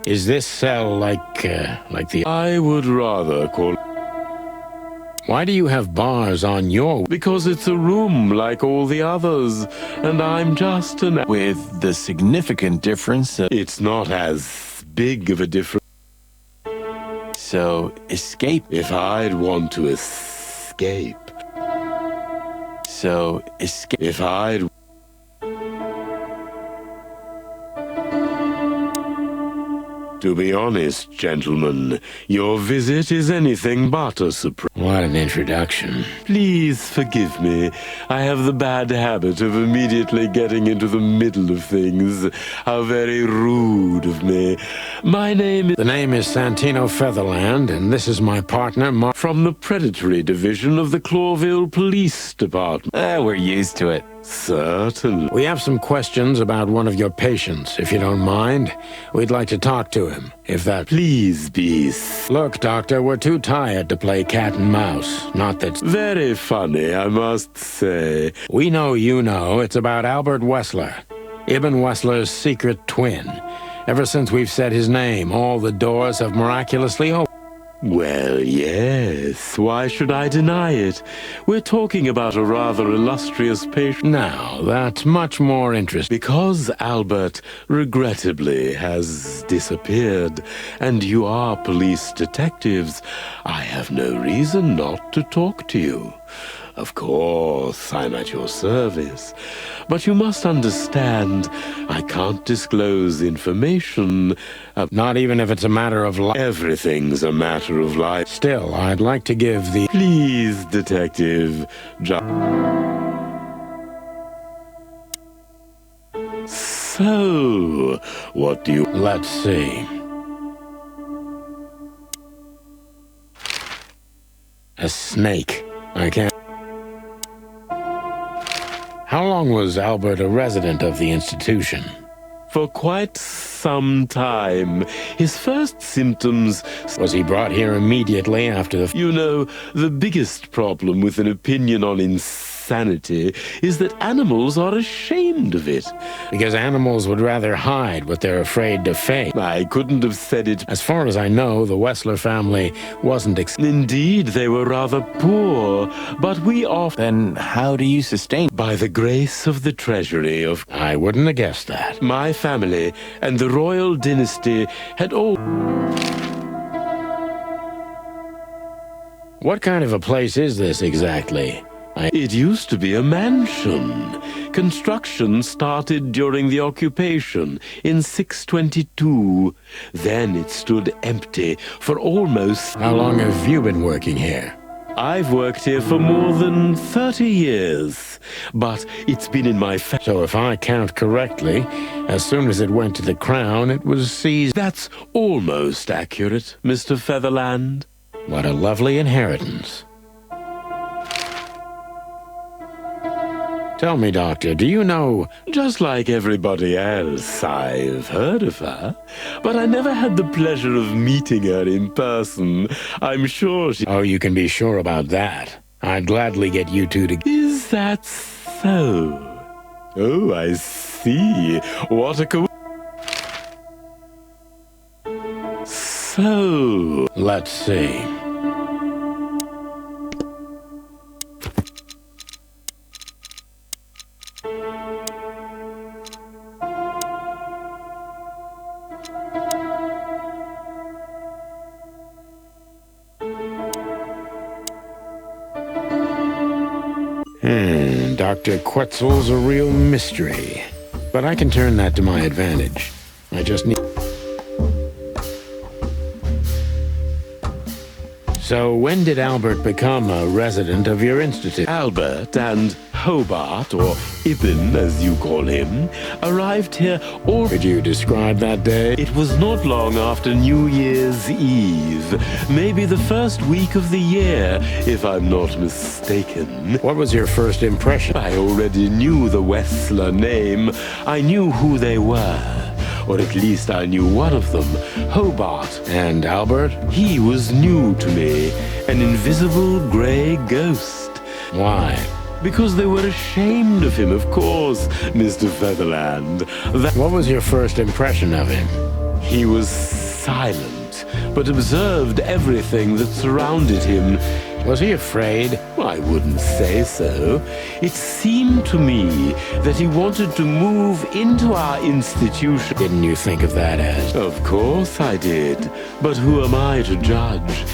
Is this cell like the... I would rather call... Why do you have bars on your... Because it's a room like all the others, and I'm just an... With the significant difference of... It's not as big of a difference. So, escape. If I'd want to escape. So, escape. If I'd... To be honest, gentlemen, your visit is anything but a surprise. What an introduction. Please forgive me. I have the bad habit of immediately getting into the middle of things. How very rude of me. My name is... The name is Santino Featherland, and this is my partner, From the Predatory Division of the Clawville Police Department. We're used to it. Certainly. We have some questions about one of your patients, if you don't mind. We'd like to talk to him, if that... Please be... Look, Doctor, we're too tired to play cat and mouse. Not that... Very funny, I must say. We know you know. It's about Albert Wessler, Ibn Wessler's secret twin. Ever since we've said his name, all the doors have miraculously opened. Well, yes. Why should I deny it? We're talking about a rather illustrious patient. Now, that's much more interesting. Because Albert, regrettably, has disappeared, and you are police detectives, I have no reason not to talk to you. Of course, I'm at your service. But you must understand, I can't disclose information. Not even if it's a matter of life. Everything's a matter of life. Still, I'd like to give the... Please, Detective, So, what do you... Let's see. A snake. I can't... How long was Albert a resident of the institution? For quite some time. His first symptoms... Was he brought here immediately after the... You know, the biggest problem with an opinion on insanity is that animals are ashamed of it. Because animals would rather hide what they're afraid to face. I couldn't have said it... As far as I know, the Wessler family wasn't... Indeed, they were rather poor, but we often... Then how do you sustain... By the grace of the treasury of... I wouldn't have guessed that. My family and the royal dynasty had all... What kind of a place is this exactly? It used to be a mansion. Construction started during the occupation in 622. Then it stood empty for almost... How long have you been working here? I've worked here for more than 30 years, but it's been in my So if I count correctly, as soon as it went to the Crown, it was seized. That's almost accurate, Mr. Featherland. What a lovely inheritance. Tell me, Doctor, do you know... Just like everybody else, I've heard of her, but I never had the pleasure of meeting her in person. I'm sure she... Oh, you can be sure about that. I'd gladly get you two to... Is that so? Oh, I see. What a So... Let's see. Dr. Quetzal's a real mystery. But I can turn that to my advantage. I just need... So when did Albert become a resident of your institute? Albert and Hobart, or Ibn as you call him, arrived here all... Could you describe that day? It was not long after New Year's Eve, maybe the first week of the year, if I'm not mistaken. What was your first impression? I already knew the Wessler name. I knew who they were. Or at least I knew one of them, Hobart. And Albert? He was new to me, an invisible gray ghost. Why? Because they were ashamed of him, of course, Mr. Featherland. What was your first impression of him? He was silent, but observed everything that surrounded him. Was he afraid? I wouldn't say so. It seemed to me that he wanted to move into our institution. Didn't you think of that as? Of course I did. But who am I to judge?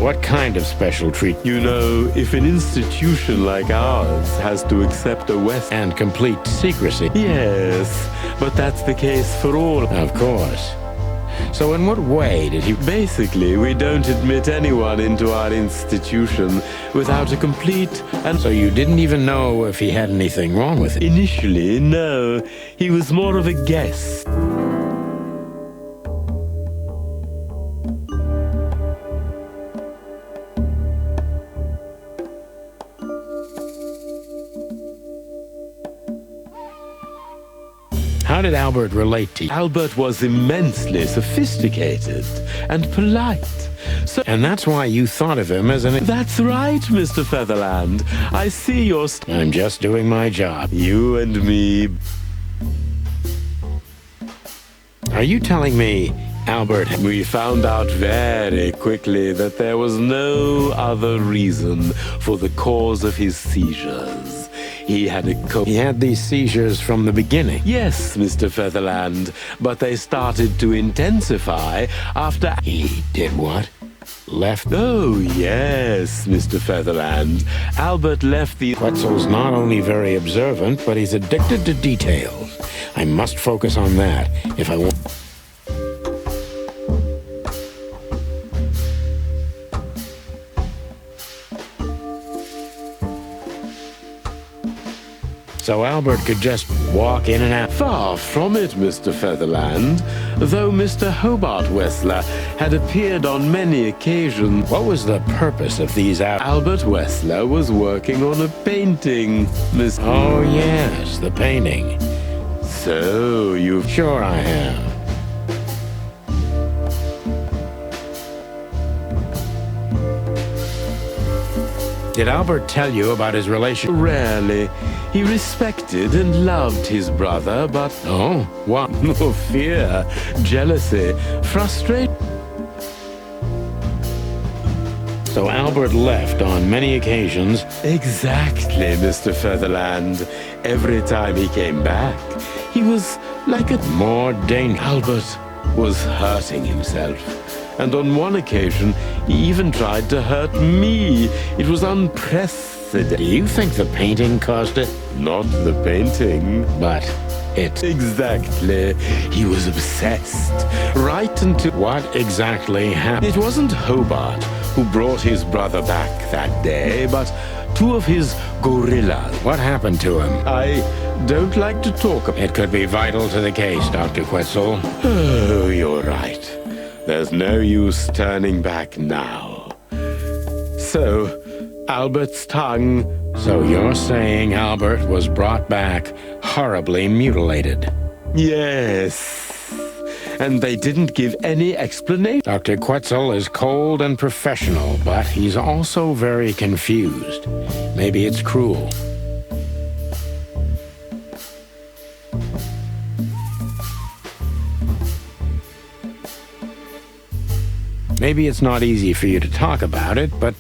What kind of special treat? You know, if an institution like ours has to accept a West... And complete secrecy. Yes, but that's the case for all. Of course. So in what way did he... Basically, we don't admit anyone into our institution without a complete and... So you didn't even know if he had anything wrong with it? Initially, no. He was more of a guest. How did Albert relate to you? Albert was immensely sophisticated and polite. And that's why you thought of him as an... That's right, Mr. Featherland. I see you're... I'm just doing my job. You and me... Are you telling me, Albert... We found out very quickly that there was no other reason for the cause of his seizures. He had He had these seizures from the beginning? Yes, Mr. Featherland, but they started to intensify after... He did what? Left? Oh, yes, Mr. Featherland. Albert left the... Quetzal's not only very observant, but he's addicted to details. I must focus on that if I want... So Albert could just walk in and out? Far from it, Mr. Featherland. Though Mr. Hobart Wessler had appeared on many occasions. What was the purpose of these Albert Wessler was working on a painting, Miss... Oh, yes, the painting. So, you've... Sure I have. Did Albert tell you about his relation? Rarely. He respected and loved his brother, but... Oh, what? No fear, jealousy, frustration. So Albert left on many occasions? Exactly, Mr. Featherland. Every time he came back, he was like a... More dangerous. Albert was hurting himself. And on one occasion, he even tried to hurt me. It was unprecedented. Do you think the painting caused it? Not the painting. But It's... Exactly. He was obsessed. Right until... What exactly happened? It wasn't Hobart who brought his brother back that day, but two of his gorillas. What happened to him? I don't like to talk about... It could be vital to the case, Dr. Quetzal. Oh, you're right. There's no use turning back now. So, Albert's tongue... So you're saying Albert was brought back horribly mutilated? Yes. And they didn't give any explanation. Dr. Quetzal is cold and professional, but he's also very confused. Maybe it's cruel. Maybe it's not easy for you to talk about it, but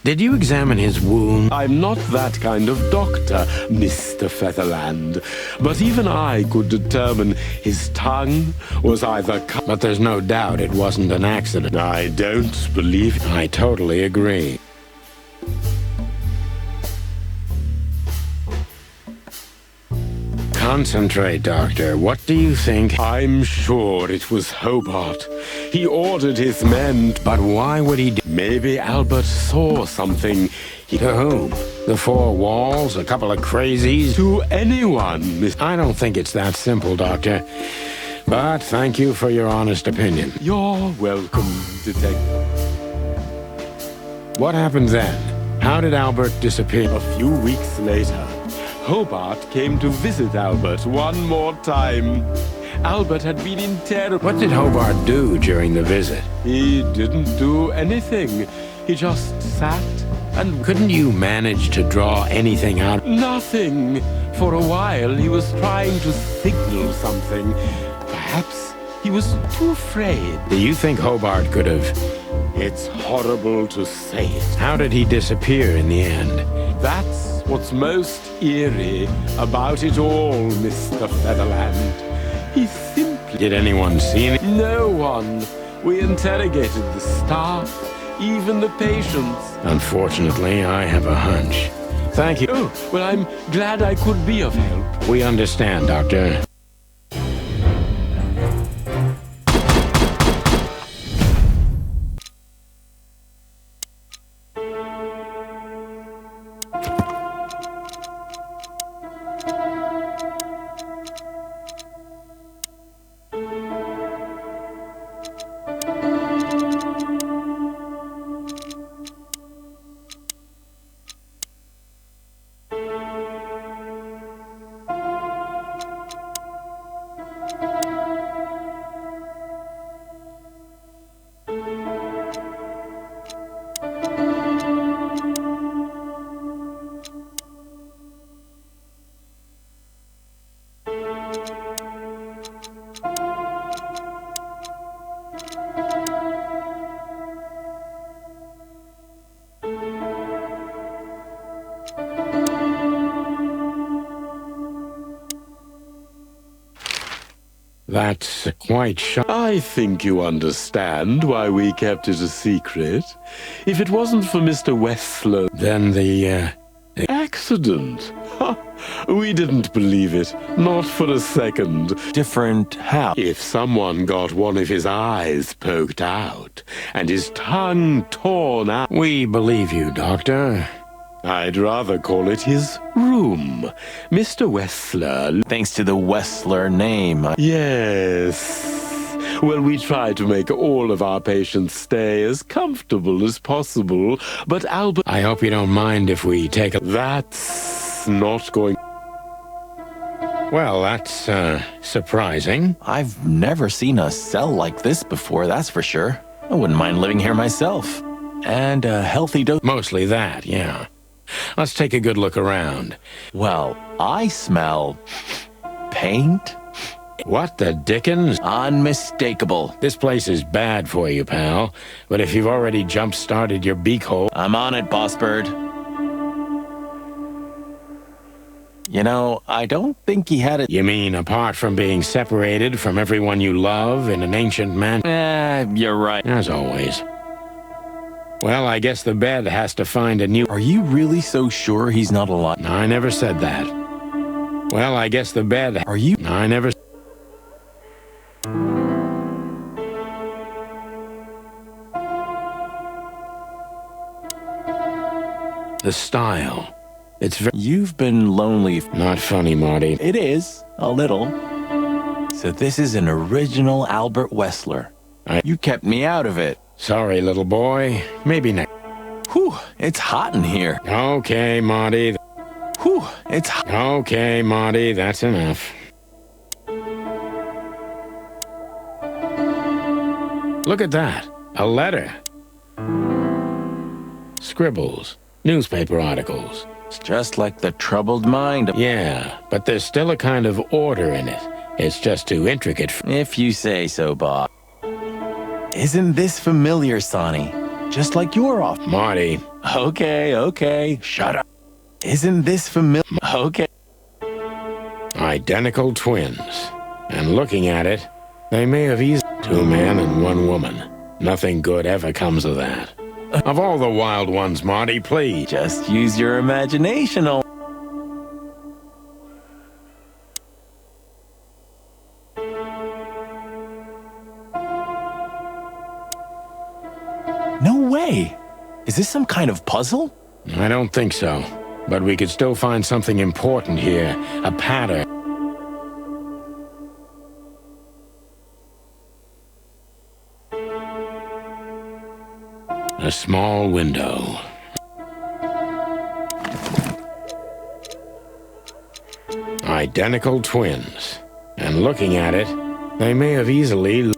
did you examine his wound? I'm not that kind of doctor, Mr. Featherland. But even I could determine his tongue was either cut... But there's no doubt it wasn't an accident. I don't believe... I totally agree. Concentrate, Doctor. What do you think? I'm sure it was Hobart. He ordered his men... But why would he do... Maybe Albert saw something. To whom? The four walls? A couple of crazies? To anyone, Miss... I don't think it's that simple, Doctor. But thank you for your honest opinion. You're welcome, Detective. What happened then? How did Albert disappear? A few weeks later, Hobart came to visit Albert one more time. Albert had been in terror. What did Hobart do during the visit? He didn't do anything. He just sat and... Couldn't you manage to draw anything out? Nothing. For a while, he was trying to signal something. Perhaps he was too afraid. Do you think Hobart could have... It's horrible to say it. How did he disappear in the end? That's what's most eerie about it all, Mr. Featherland. He simply... Did anyone see anything? No one. We interrogated the staff, even the patients. Unfortunately, I have a hunch. Thank you. Oh, well, I'm glad I could be of help. We understand, Doctor. That's quite shocking. I think you understand why we kept it a secret. If it wasn't for Mr. Wessler... Then the accident. We didn't believe it. Not for a second. Different how? If someone got one of his eyes poked out and his tongue torn out... We believe you, Doctor. I'd rather call it his room. Mr. Wessler... Thanks to the Wessler name. Yes. Well, we try to make all of our patients stay as comfortable as possible, but Albert... I hope you don't mind if we take a... That's not going... Well, that's, surprising. I've never seen a cell like this before, that's for sure. I wouldn't mind living here myself. And a healthy dose... Mostly that, yeah. Let's take a good look around. Well, I smell... paint? What the dickens? Unmistakable. This place is bad for you, pal. But if you've already jump-started your beak hole... I'm on it, Boss Bird. You know, I don't think he had it... You mean apart from being separated from everyone you love in an ancient mansion? You're right. As always. Well, I guess the bed has to find a new... Are you really so sure he's not alive? I never said that. Well, I guess the bed... Are you... I never... The style. It's very... You've been lonely. Not funny, Marty. It is, a little. So this is an original Albert Wessler. You kept me out of it. Sorry, little boy. Maybe next... Whew, it's hot in here. Okay, Marty. Whew, it's hot. Okay, Marty, that's enough. Look at that. A letter. Scribbles. Newspaper articles. It's just like the troubled mind. Yeah, but there's still a kind of order in it. It's just too intricate. If you say so, Bob. Isn't this familiar, Sonny? Just like you're off. Marty. Okay. Shut up. Isn't this familiar? Okay. Identical twins. And looking at it, they may have easily... 2 men and 1 woman. Nothing good ever comes of that. Of all the wild ones, Marty, please. Just use your imagination. No way. Is this some kind of puzzle? I don't think so. But we could still find something important here. A pattern. A small window. Identical twins. And looking at it, they may have easily...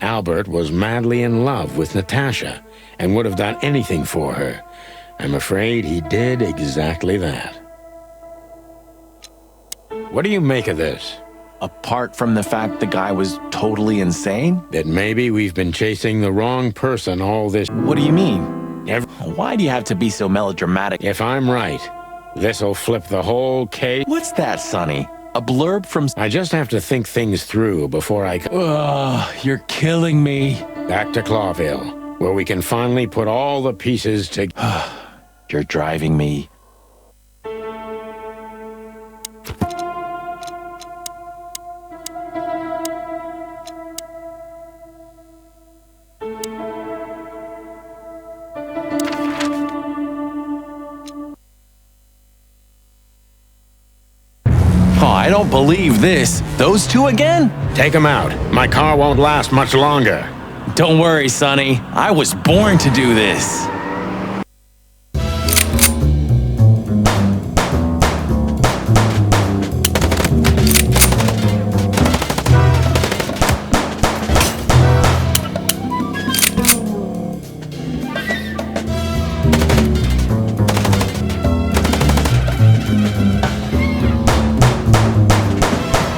Albert was madly in love with Natasha and would have done anything for her. I'm afraid he did exactly that. What do you make of this? Apart from the fact the guy was totally insane? That maybe we've been chasing the wrong person all this... What do you mean? Why do you have to be so melodramatic? If I'm right, this'll flip the whole case. What's that, Sonny? A blurb from... I just have to think things through before I... Ugh, you're killing me. Back to Clawville, where we can finally put all the pieces together. You're driving me... I don't believe this. Those 2 again? Take them out. My car won't last much longer. Don't worry, Sonny. I was born to do this.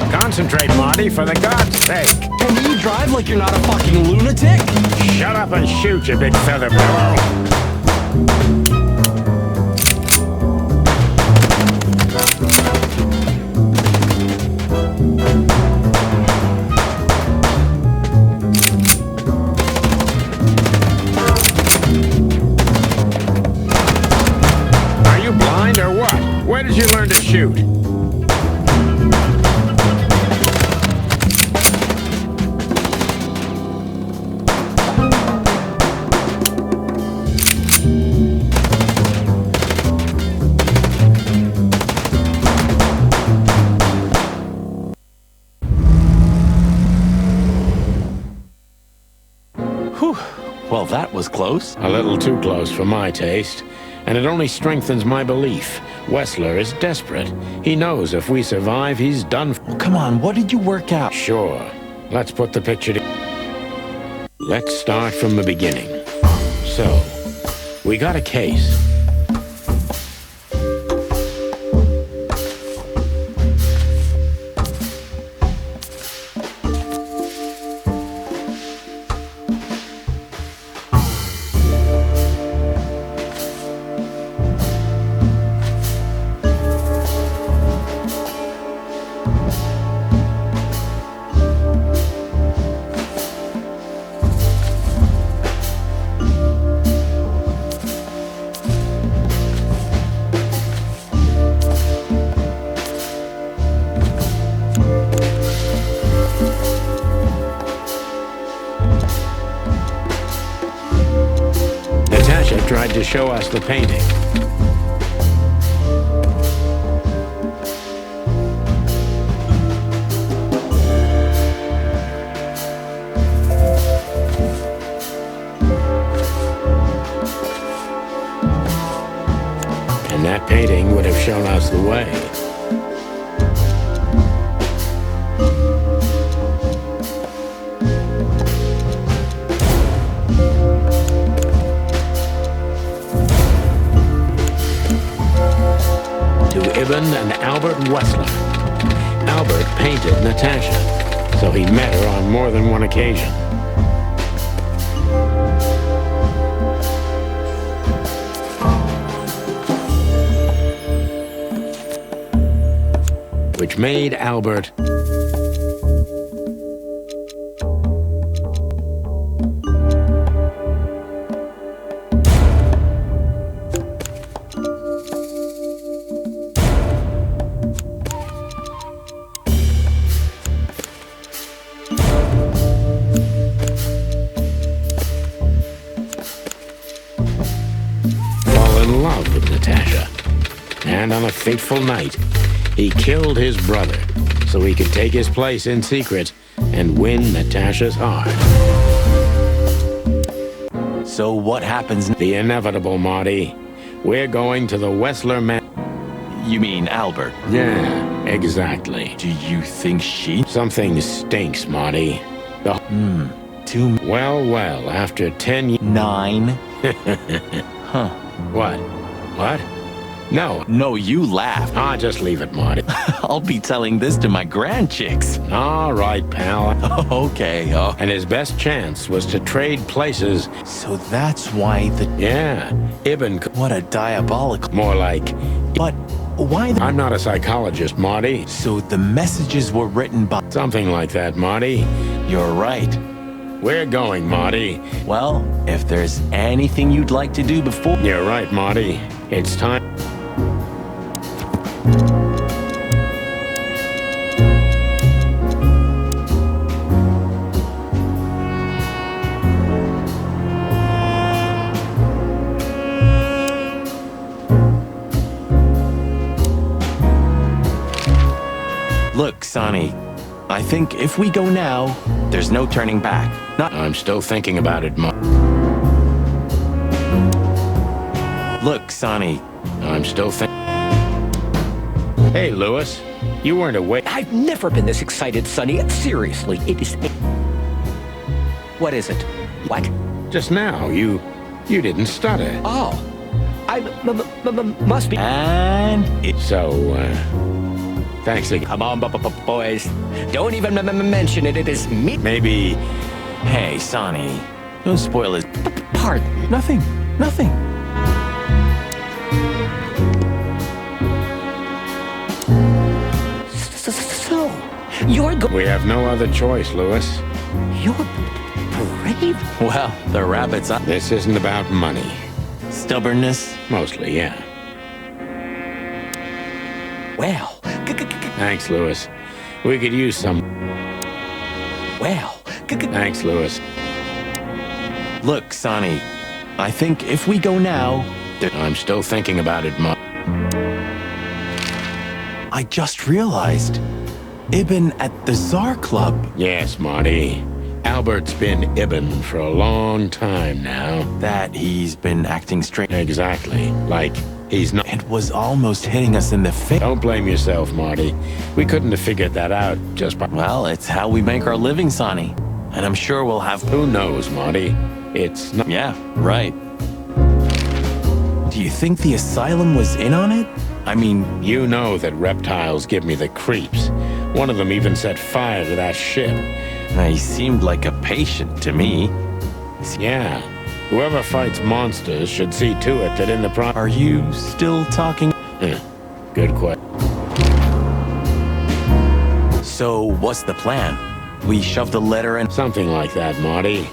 Concentrate, Marty, for the God's sake. Can you drive like you're not a fucking lunatic? Shut up and shoot, you big feather pillow. Are you blind or what? Where did you learn to shoot? Well, that was close. A little too close for my taste. And it only strengthens my belief. Wessler is desperate. He knows if we survive, he's done. Oh, come on, what did you work out? Sure. Let's put the picture together. Let's start from the beginning. So, we got a case. had to show us the painting. And that painting would have shown us the way. Ibn and Albert Wessler. Albert painted Natasha, so he met her on more than one occasion. Which made Albert in love with Natasha. And on a fateful night, he killed his brother so he could take his place in secret and win Natasha's heart. So what happens? The inevitable, Marty. We're going to the Wessler man. You mean Albert? Yeah, exactly. Do you think she? Something stinks, Marty. Well, after 10 years... 9? Huh. What? What? No. No, you laugh. Ah, just leave it, Marty. I'll be telling this to my grandchicks. All right, pal. Okay, And his best chance was to trade places. So that's why the... Yeah, Ibn... What a diabolical... More like... But why the... I'm not a psychologist, Marty. So the messages were written by... Something like that, Marty. You're right. We're going, Marty. Well, if there's anything you'd like to do before... You're right, Marty. It's time... Look, Sonny, I think if we go now, there's no turning back. Not... I'm still thinking about it, Look, Sonny, I'm still thinking... Hey, Lewis, you weren't awake. I've never been this excited, Sonny. Seriously, it is... What is it? What? Just now, you didn't stutter. Oh, I must be... and... So, thanks again. Come on, boys. Don't even mention it. It is me. Maybe... Hey, Sonny, don't spoil his... Pardon. Nothing. So, you're We have no other choice, Lewis. You're brave. Well, the rabbit's up. This isn't about money. Stubbornness. Mostly, yeah. Well, Thanks, Lewis. We could use some... well, Thanks, Lewis. Look, Sonny, I think if we go now, I'm still thinking about it, I just realized, Ibn at the Tsar Club. Yes, Marty. Albert's been Ibn for a long time now. That he's been acting strange. Exactly. Like, he's not... It was almost hitting us in the face. Don't blame yourself, Marty. We couldn't have figured that out just by... Well, it's how we make our living, Sonny. And I'm sure we'll have... Who knows, Marty? It's not... Yeah, right. Do you think the asylum was in on it? I mean... You know that reptiles give me the creeps. One of them even set fire to that ship. He seemed like a patient to me. Yeah. Whoever fights monsters should see to it that in the Are you still talking? Good question. So, what's the plan? We shove the letter in? Something like that, Marty.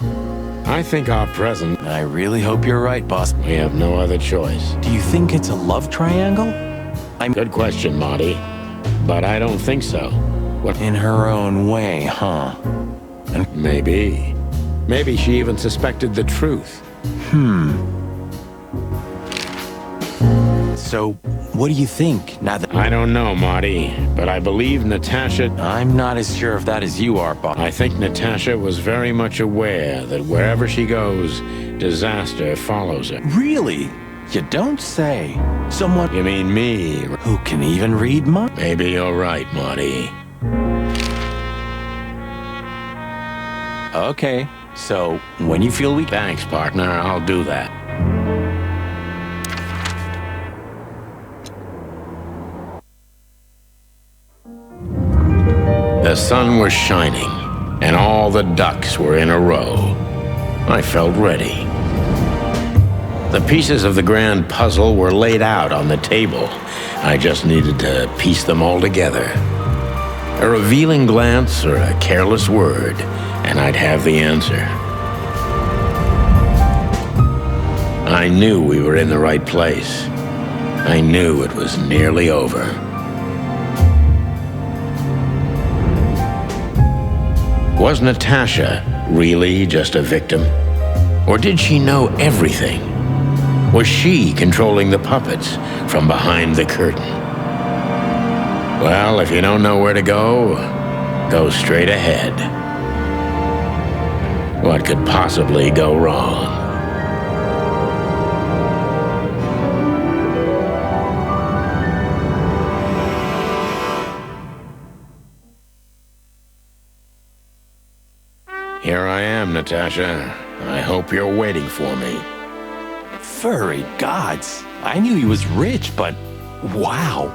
I think our present... I really hope you're right, boss. We have no other choice. Do you think it's a love triangle? Good question, Marty. But I don't think so. What? In her own way, huh? Maybe. Maybe she even suspected the truth. So, what do you think now that... I don't know, Marty, but I believe Natasha... I'm not as sure of that as you are, Bob. I think Natasha was very much aware that wherever she goes, disaster follows her. Really? You don't say. Someone... You mean me? Who can even read minds? Maybe you're right, Marty. Okay, so when you feel weak... Thanks, partner. I'll do that. The sun was shining, and all the ducks were in a row. I felt ready. The pieces of the grand puzzle were laid out on the table. I just needed to piece them all together. A revealing glance or a careless word, and I'd have the answer. I knew we were in the right place. I knew it was nearly over. Was Natasha really just a victim? Or did she know everything? Was she controlling the puppets from behind the curtain? Well, if you don't know where to go, go straight ahead. What could possibly go wrong? Here I am, Natasha. I hope you're waiting for me. Furry gods. I knew he was rich, but wow.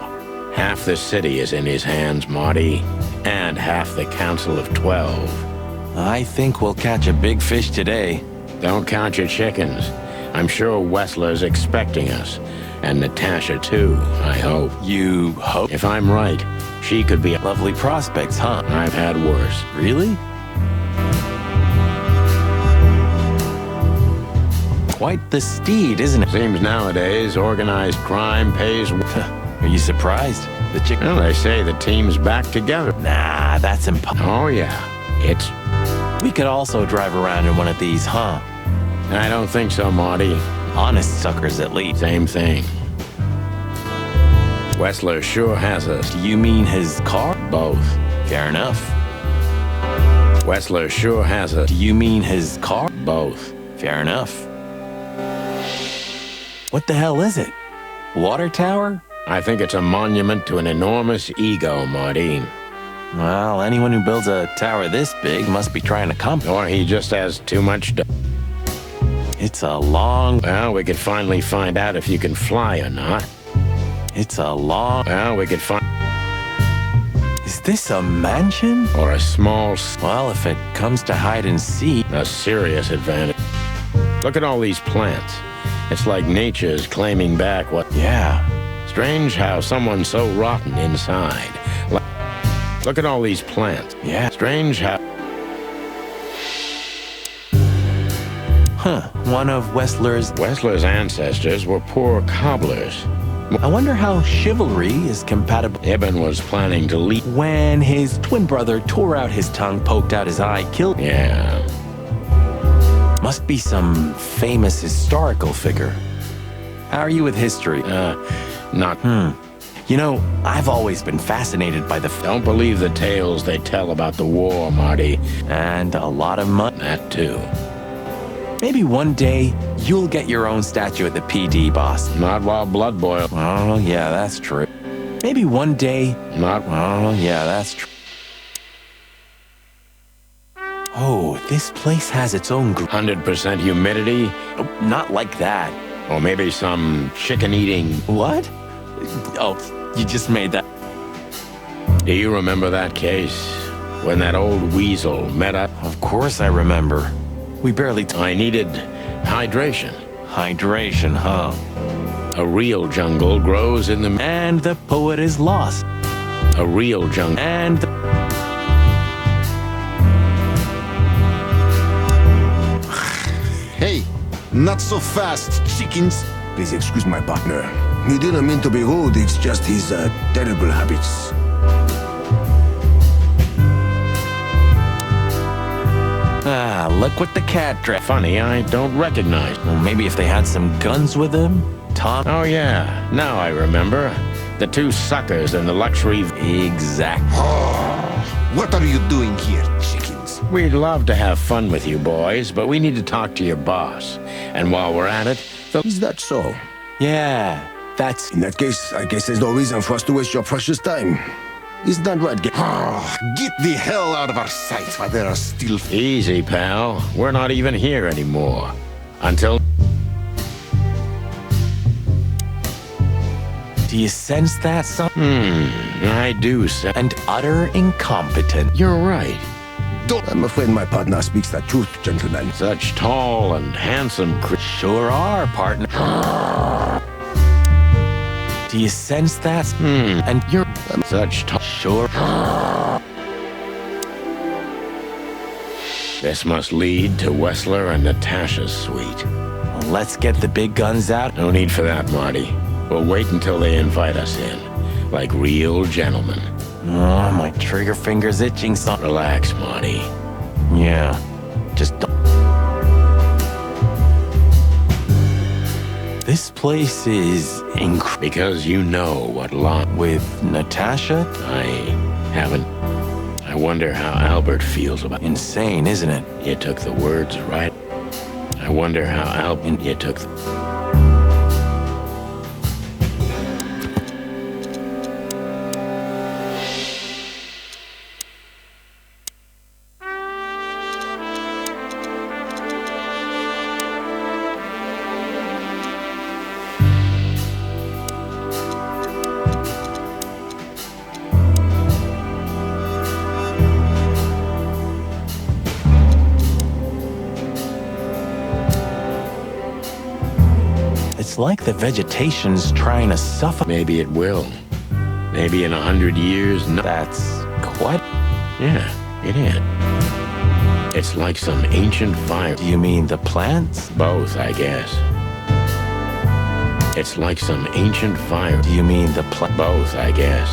Half the city is in his hands, Marty, and half the Council of 12. I think we'll catch a big fish today. Don't count your chickens. I'm sure Wessler's expecting us, and Natasha too, I hope. You hope? If I'm right, she could be a... Lovely prospects, huh? I've had worse. Really? Quite the steed, isn't it? Seems nowadays organized crime pays... Are you surprised? The chicken... Well, they say the team's back together. Nah, that's impossible. Oh, yeah. It's... We could also drive around in one of these, huh? I don't think so, Marty. Honest suckers, at least. Same thing. Wessler sure has us. Do you mean his car? Both. Fair enough. Wessler sure has us. Do you mean his car? Both. Fair enough. What the hell is it? Water tower? I think it's a monument to an enormous ego, Marty. Well, anyone who builds a tower this big must be trying to come. Or he just has too much to... It's a long... Well, we could finally find out if you can fly or not. It's a long... Well, we could find... Is this a mansion? Or a small... Well, if it comes to hide and seek... A serious advantage. Look at all these plants. It's like nature's claiming back what... Yeah. Strange how someone's so rotten inside. Look at all these plants. Yeah. Strange how... Huh. One of Wessler's ancestors were poor cobblers. I wonder how chivalry is compatible... Ibn was planning to leave... When his twin brother tore out his tongue, poked out his eye, killed... Yeah. Must be some famous historical figure. How are you with history? Not... You know, I've always been fascinated by the... Don't believe the tales they tell about the war, Marty. And a lot of money. That too. Maybe one day, you'll get your own statue at the PD, boss. Not while blood boils. Oh, yeah, that's true. Maybe one day... Not... Oh, yeah, that's true. Oh, this place has its own... 100% humidity? Oh, not like that. Or maybe some chicken-eating... What? Oh, you just made that... Do you remember that case? When that old weasel met up? Of course I remember. We barely... I needed hydration. Hydration, huh? A real jungle grows in the... And the poet is lost. A real jungle... And the... Hey, not so fast, chickens. Please excuse my partner. He didn't mean to be rude, it's just his terrible habits. Ah, look what the cat dragged. Funny, I don't recognize. Well, maybe if they had some guns with them? Tom. Oh, yeah. Now I remember. The two suckers in the luxury... Exactly. What are you doing here, chickens? We'd love to have fun with you boys, but we need to talk to your boss. And while we're at it... Is that so? Yeah, that's... In that case, I guess there's no reason for us to waste your precious time. Isn't that right, Get the hell out of our sight while there are still... Easy, pal. We're not even here anymore. Until... Do you sense that, son? I do, sir. And utter incompetent. You're right. I'm afraid my partner speaks the truth, gentlemen. Such tall and handsome Sure are, partner. Do you sense that? And you're such tall... Sure. This must lead to Wessler and Natasha's suite. Well, let's get the big guns out. No need for that, Marty. We'll wait until they invite us in. Like real gentlemen. Oh, my trigger finger's itching, son. Relax, Marty. Yeah. Just don't... This place is Because you know what long... With Natasha? I haven't... I wonder how Albert feels about... Insane, isn't it? You took the words right. I wonder how Albert... You took the... It's like the vegetation's trying to suffocate. Maybe it will. Maybe in 100 years... No. That's quite... Yeah, it is. It's like some ancient fire. Do you mean the plants? Both, I guess. It's like some ancient fire. Do you mean the Both, I guess.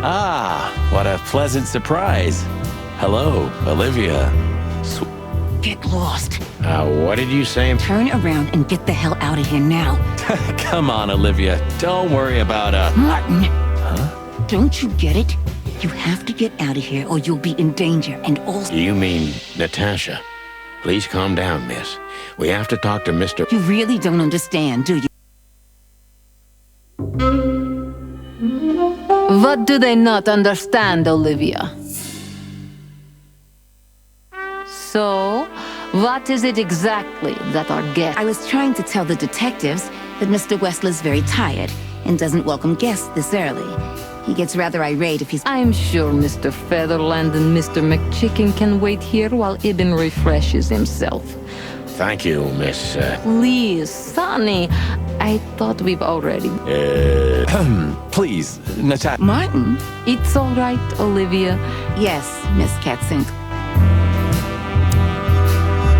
Ah, what a pleasant surprise. Hello, Olivia. Get lost. What did you say? Turn around and get the hell out of here now. Come on, Olivia. Don't worry about Martin! Huh? Don't you get it? You have to get out of here or you'll be in danger, and also... Do you mean Natasha? Please calm down, miss. We have to talk to Mr. You really don't understand, do you? What do they not understand, Olivia? So, what is it exactly that our guest... I was trying to tell the detectives that Mr. Wessler's very tired and doesn't welcome guests this early. He gets rather irate if he's... I'm sure Mr. Featherland and Mr. McChicken can wait here while Ibn refreshes himself. Thank you, Miss... Please, Sonny. I thought we've already... Please, Natasha. Martin? It's all right, Olivia. Yes, Miss Katzink.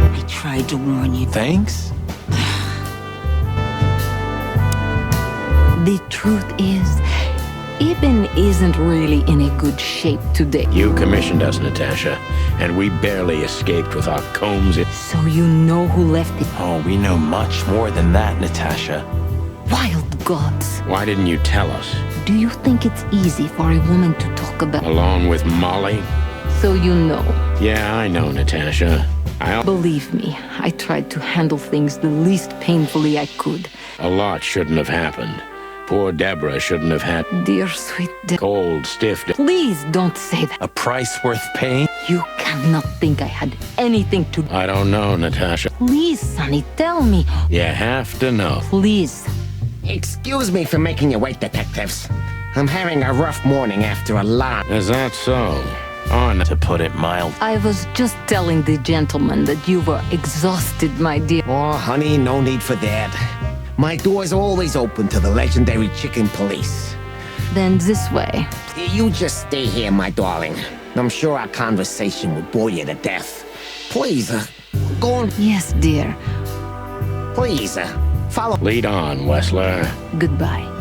I tried to warn you. Thanks? The truth is, Ibn isn't really in a good shape today. You commissioned us, Natasha, and we barely escaped with our combs in... So you know who left it? Oh, we know much more than that, Natasha. Wild gods. Why didn't you tell us? Do you think it's easy for a woman to talk about... Along with Molly? So you know. Yeah, I know, Natasha. Believe me, I tried to handle things the least painfully I could. A lot shouldn't have happened. Poor Deborah shouldn't have had... Dear sweet Cold, stiff... Please don't say that. A price worth paying? You cannot think I had anything to... I don't know, Natasha. Please, Sonny, tell me. You have to know. Please. Excuse me for making you wait, detectives. I'm having a rough morning after a lot. Is that so? On, to put it mild. I was just telling the gentleman that you were exhausted, my dear. Oh, honey, no need for that. My door's always open to the legendary chicken police. Then this way. You just stay here, my darling. I'm sure our conversation will bore you to death. Please, go on. Yes, dear. Please, follow. Lead on, Wessler. Goodbye.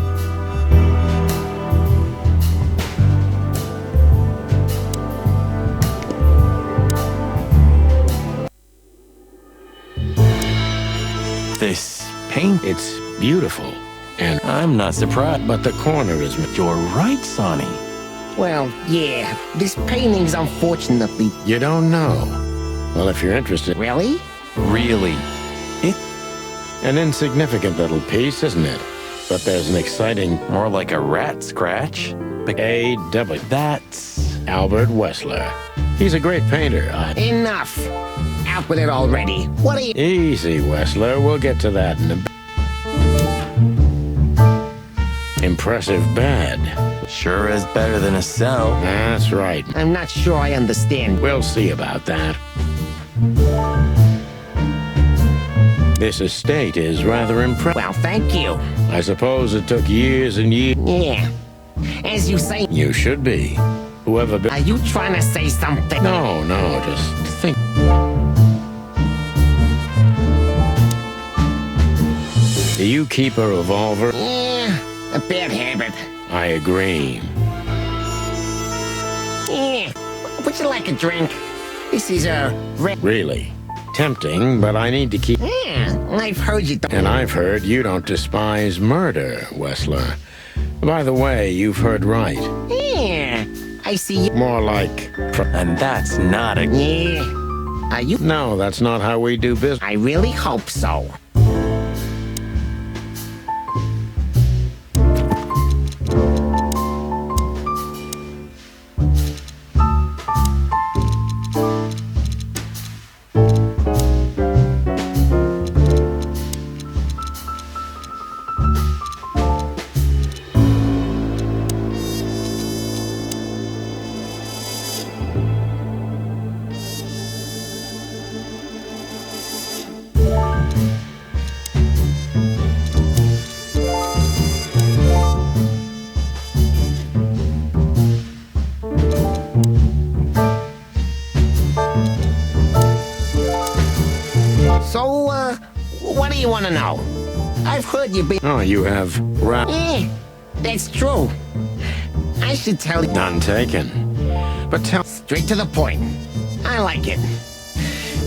This paint... It's beautiful, and I'm not surprised. but the corner is... You're right, Sonny. Well, yeah, this painting's unfortunately... You don't know. Well, if you're interested... Really? Really? An insignificant little piece, isn't it? But there's an exciting... More like a rat scratch. A.W. That's... Albert Wessler. He's a great painter. Enough! Out with it already. What are you... Easy, Wessler. We'll get to that in a bit. Impressive bad. Sure is better than a cell. That's right. I'm not sure I understand. We'll see about that. This estate is rather impressive. Well, thank you. I suppose it took years and years. Yeah. As you say... You should be. Whoever... Are you trying to say something? No, just think. Do you keep a revolver? Yeah, a bad habit. I agree. Yeah. Would you like a drink? This is a... Really? Tempting, but I need to keep... Yeah, I've heard you... And I've heard you don't despise murder, Wessler. By the way, you've heard right. Yeah, I see you... More like... And that's not a... Yeah. Are you... No, that's not how we do business. I really hope so. So, what do you want to know? I've heard you've been... Oh, you have... Yeah, that's true. I should tell you... None taken. But tell... Straight to the point. I like it.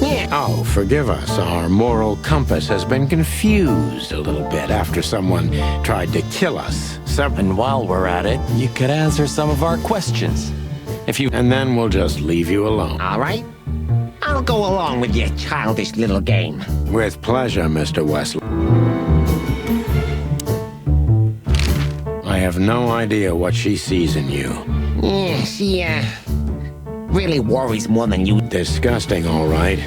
Yeah. Oh, forgive us. Our moral compass has been confused a little bit after someone tried to kill us. And while we're at it, you could answer some of our questions. If you... And then we'll just leave you alone. All right. I'll go along with your childish little game. With pleasure, Mr. Wessler. I have no idea what she sees in you. Yeah, she, really worries more than you. Disgusting, all right.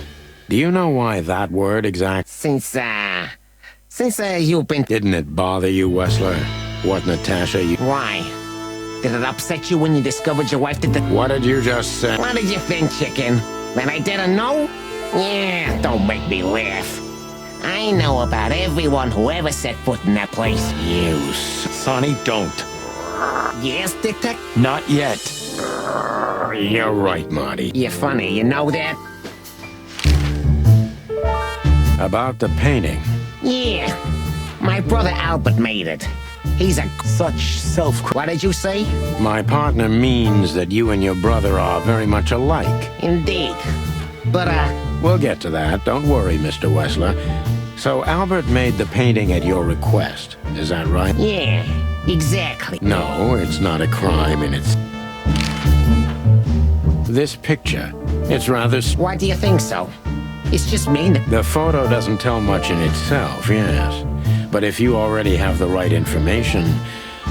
Do you know why that word exact? Since you've been... Didn't it bother you, Wessler? What, Natasha, you... Why? Did it upset you when you discovered your wife did the... What did you just say? What did you think, chicken? That I didn't know? Yeah, don't make me laugh. I know about everyone who ever set foot in that place. You... Sonny, don't. Yes, detective? Not yet. You're right, Marty. You're funny, you know that? About the painting. Yeah. My brother Albert made it. He's a... Such self... What did you say? My partner means that you and your brother are very much alike. Indeed. But, We'll get to that. Don't worry, Mr. Wessler. So Albert made the painting at your request. Is that right? Yeah, exactly. No, it's not a crime in its... This picture, it's rather... Why do you think so? It's just me. The photo doesn't tell much in itself, yes. But if you already have the right information,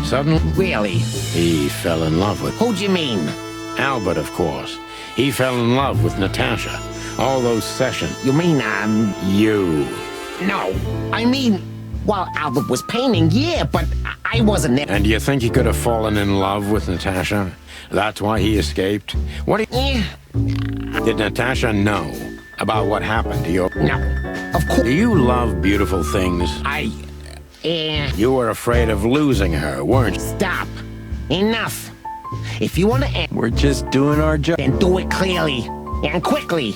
suddenly... Really? He fell in love with... Who'd you mean? Albert, of course. He fell in love with Natasha. All those sessions. You mean, You. No, I mean, while Albert was painting, yeah, but I wasn't there. And you think he could have fallen in love with Natasha? That's why he escaped? What do you... Yeah. Did Natasha know about what happened to your... No, of course... Do you love beautiful things? You were afraid of losing her, weren't you? Stop. Enough. If you want to end... We're just doing our job. Then do it clearly. And quickly.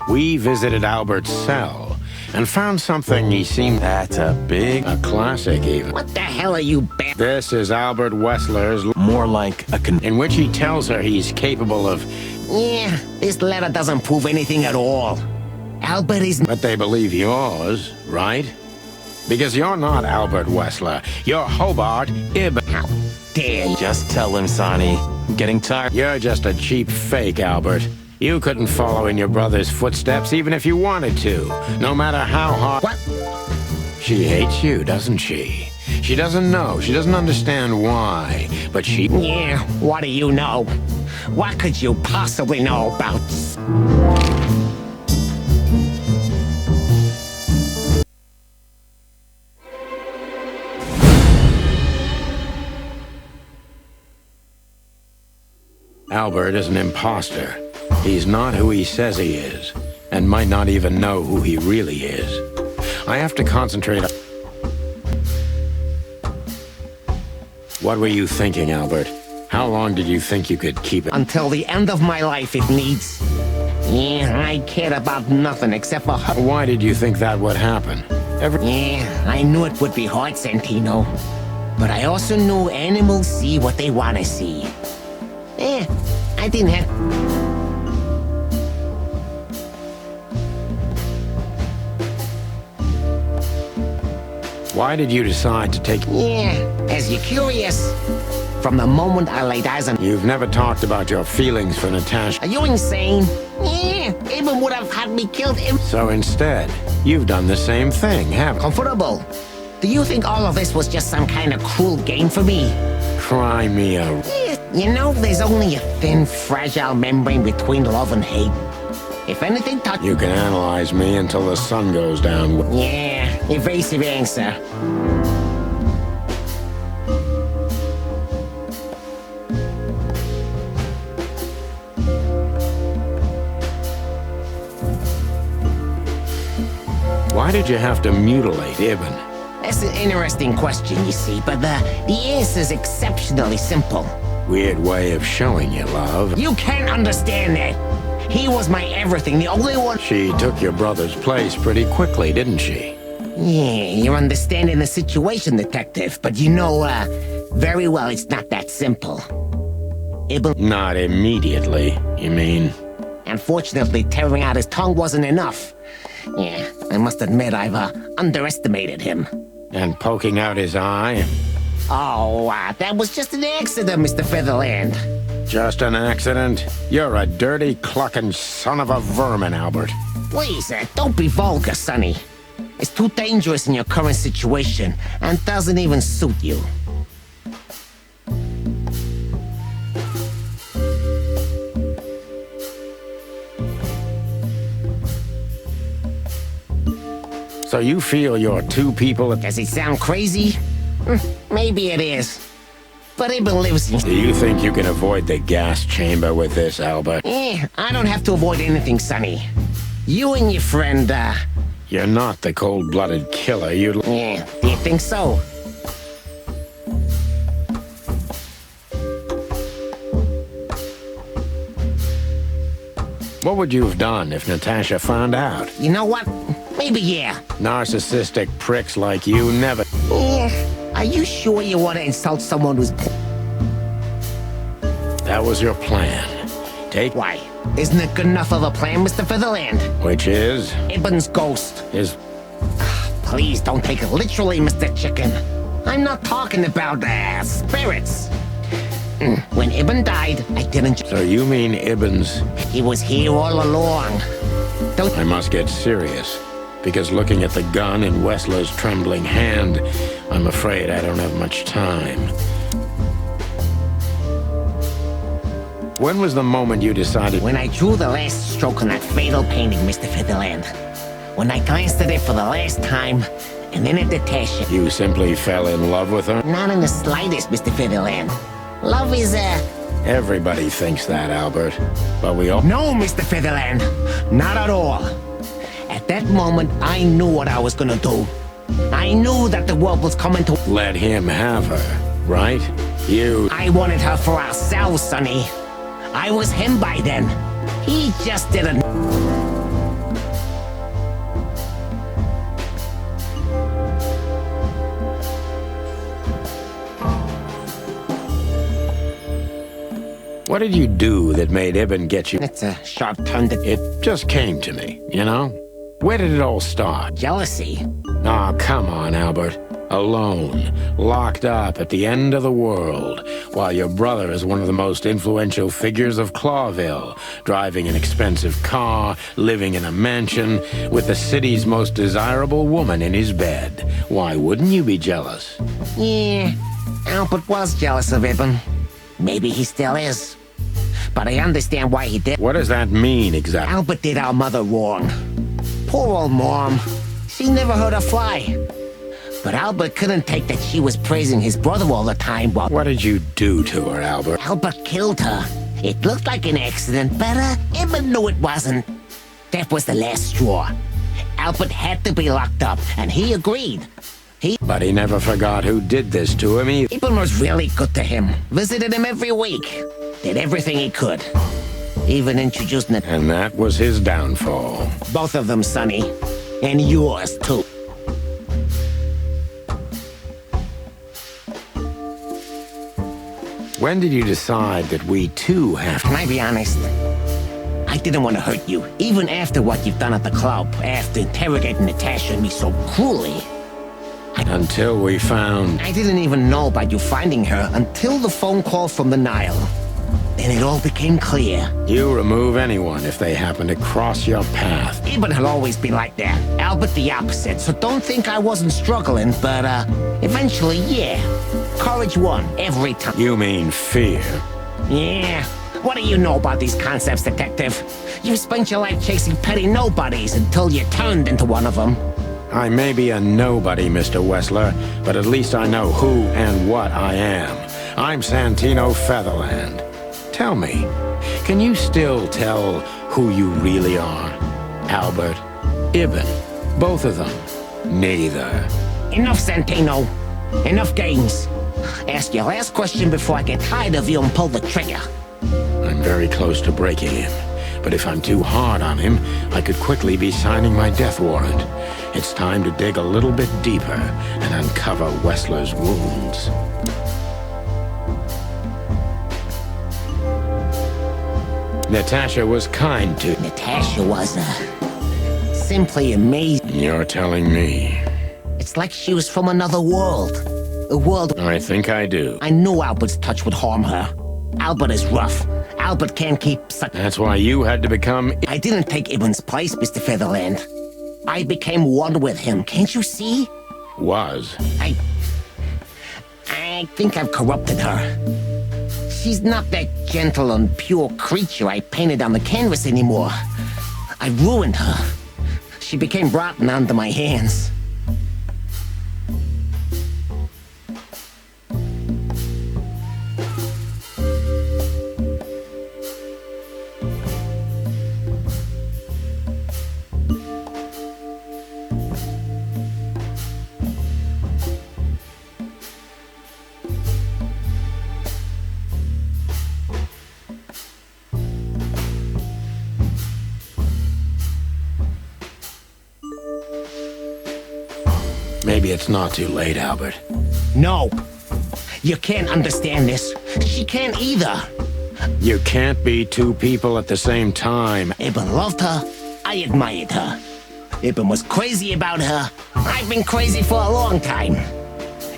We visited Albert's cell and found something he seemed... That's a classic, even. What the hell are you... This is Albert Wessler's... More like a... In which he tells her he's capable of... Yeah, this letter doesn't prove anything at all. Albert is... But they believe yours, right? Because you're not Albert Wessler. You're Hobart Ibn. How dare you? Just tell him, Sonny. I'm getting tired. You're just a cheap fake, Albert. You couldn't follow in your brother's footsteps even if you wanted to, no matter how hard... What? She hates you, doesn't she? She doesn't know. She doesn't understand why, but she... Yeah, what do you know? What could you possibly know about... Albert is an imposter. He's not who he says he is, and might not even know who he really is. I have to concentrate on... What were you thinking, Albert? How long did you think you could keep it? Until the end of my life, it needs. Yeah, I cared about nothing except for her. Why did you think that would happen? Yeah, I knew it would be hard, Santino. But I also knew animals see what they want to see. Yeah, I didn't have... Why did you decide to take... Yeah, as you're curious, from the moment I laid eyes on... You've never talked about your feelings for Natasha. Are you insane? Yeah, Ibn would have had me killed him. So instead, you've done the same thing, haven't you? Comfortable. Do you think all of this was just some kind of cruel game for me? Cry me a... Yeah, you know, there's only a thin, fragile membrane between love and hate. If anything touch... You can analyze me until the sun goes down. Yeah, evasive answer. Why did you have to mutilate Ibn? That's an interesting question, you see, but the answer is exceptionally simple. Weird way of showing you love. You can't understand that. He was my everything, the only one... She took your brother's place pretty quickly, didn't she? Yeah, you're understanding the situation, Detective, but you know, very well it's not that simple. Not immediately, you mean? Unfortunately, tearing out his tongue wasn't enough. Yeah, I must admit I've underestimated him. And poking out his eye? Oh, that was just an accident, Mr. Featherland. Just an accident? You're a dirty, clucking son of a vermin, Albert. Please, don't be vulgar, Sonny. It's too dangerous in your current situation, and doesn't even suit you. So you feel you're two people... Does it sound crazy? Maybe it is. But Ibn lives in... Do you think you can avoid the gas chamber with this, Albert? I don't have to avoid anything, Sonny. You and your friend, You're not the cold-blooded killer, you... Yeah, do you think so? What would you have done if Natasha found out? You know what? Maybe yeah. Narcissistic pricks like you never... Yeah. Are you sure you want to insult someone who's... That was your plan. Take... Why? Isn't it good enough of a plan, Mr. Featherland? Which is? Ibn's ghost. Is... Please don't take it literally, Mr. Chicken. I'm not talking about, spirits. When Ibn died, I didn't... So you mean Ibn's... He was here all along. I must get serious. Because looking at the gun in Wessler's trembling hand, I'm afraid I don't have much time. When was the moment you decided... When I drew the last stroke on that fatal painting, Mr. Featherland. When I glanced at it for the last time, and then at Natasha. You simply fell in love with her? Not in the slightest, Mr. Featherland. Love is, Everybody thinks that, Albert. But we all... No, Mr. Featherland. Not at all. At that moment, I knew what I was gonna do. I knew that the world was coming to... Let him have her, right? You... I wanted her for ourselves, Sonny. I was him by then. He just didn't... What did you do that made Ibn get you? It's a sharp turn to... It just came to me, you know? Where did it all start? Jealousy? Oh, come on, Albert. Alone, locked up at the end of the world, while your brother is one of the most influential figures of Clawville, driving an expensive car, living in a mansion, with the city's most desirable woman in his bed. Why wouldn't you be jealous? Yeah, Albert was jealous of Ibn. Maybe he still is. But I understand why he did. What does that mean, exactly? Albert did our mother wrong. Poor old Mom. She never heard her fly. But Albert couldn't take that she was praising his brother all the time while... What did you do to her, Albert? Albert killed her. It looked like an accident, but Ibn knew it wasn't. That was the last straw. Albert had to be locked up, and he agreed. But he never forgot who did this to him either. Ibn was really good to him. Visited him every week. Did everything he could. Even introduced... And that was his downfall. Both of them, Sonny. And yours, too. When did you decide that we too have to... Can I be honest? I didn't want to hurt you, even after what you've done at the club, after interrogating Natasha and me so cruelly. Until we found... I didn't even know about you finding her until the phone call from the Nile. Then it all became clear. You remove anyone if they happen to cross your path. Ibn had always been like that. Albert the opposite, so don't think I wasn't struggling, but eventually, yeah. Courage won, every time. You mean fear? Yeah. What do you know about these concepts, detective? You spent your life chasing petty nobodies until you turned into one of them. I may be a nobody, Mr. Wessler, but at least I know who and what I am. I'm Santino Featherland. Tell me, can you still tell who you really are? Albert, Ibn, both of them? Neither. Enough, Santino. Enough games. Ask your last question before I get tired of you and pull the trigger. I'm very close to breaking him, but if I'm too hard on him, I could quickly be signing my death warrant. It's time to dig a little bit deeper and uncover Wessler's wounds. Natasha was kind to... Natasha was, simply amazing. You're telling me. It's like she was from another world. A world... I think I do. I knew Albert's touch would harm her. Albert is rough. Albert can't keep such... That's why you had to become... I didn't take Ibn's place, Mr. Featherland. I became one with him, can't you see? Was. I think I've corrupted her. She's not that gentle and pure creature I painted on the canvas anymore. I ruined her. She became rotten under my hands. Maybe it's not too late, Albert. No. You can't understand this. She can't either. You can't be two people at the same time. Ibn loved her. I admired her. Ibn was crazy about her. I've been crazy for a long time.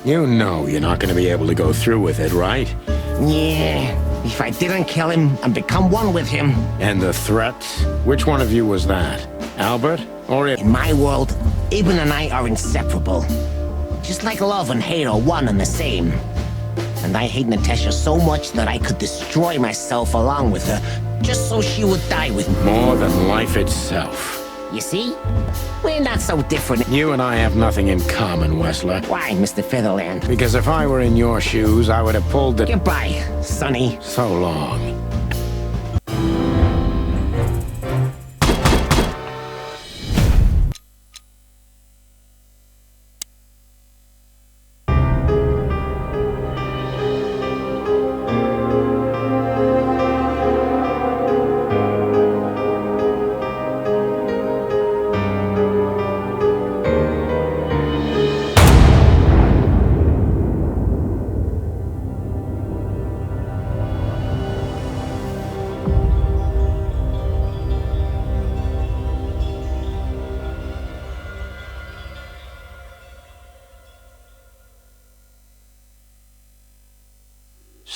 You know you're not going to be able to go through with it, right? Yeah. If I didn't kill him and become one with him... And the threats? Which one of you was that? Albert or Ibn? In my world, Ibn and I are inseparable. Just like love and hate are one and the same. And I hate Natasha so much that I could destroy myself along with her, just so she would die with me. More than life itself. You see? We're not so different. You and I have nothing in common, Wessler. Why, Mr. Featherland? Because if I were in your shoes, I would have pulled the... Goodbye, Sonny. So long.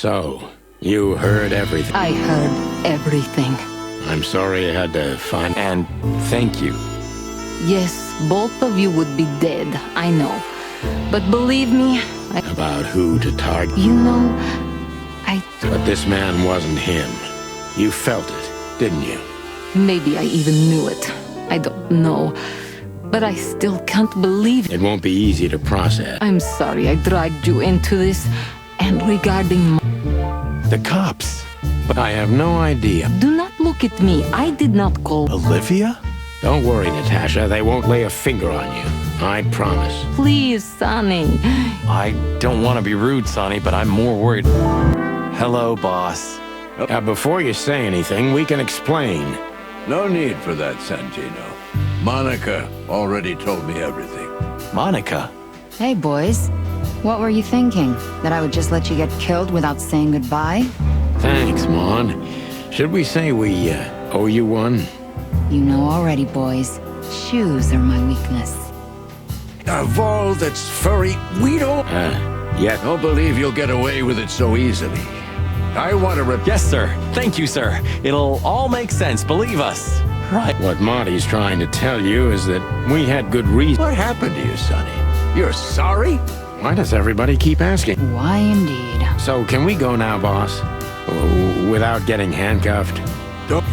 So, you heard everything. I heard everything. I'm sorry I had to find... And thank you. Yes, both of you would be dead, I know. But believe me, About who to target. you know, But this man wasn't him. You felt it, didn't you? maybe I even knew it. I don't know. But I still can't believe it. It won't be easy to process. I'm sorry I dragged you into this. And regarding The cops. But I have no idea. do not look at me. I did not call. Olivia? Don't worry, Natasha. They won't lay a finger on you. I promise. Please, Sonny. I don't want to be rude, Sonny, but I'm more worried. Hello, boss. Before you say anything, we can explain. No need for that, Santino. Monica already told me everything. Monica? Hey, boys. What were you thinking? That I would just let you get killed without saying goodbye? Thanks, Mon. Should we say we owe you one? You know already, boys. Shoes are my weakness. Of all that's furry, we don't... Yeah. Don't believe you'll get away with it so easily. I want to Yes, sir. Thank you, sir. It'll all make sense, believe us. Right. What Monty's trying to tell you is that we had good reason. What happened to you, Sonny? You're sorry? Why does everybody keep asking? Why indeed? So, can we go now, boss? Without getting handcuffed? Don't...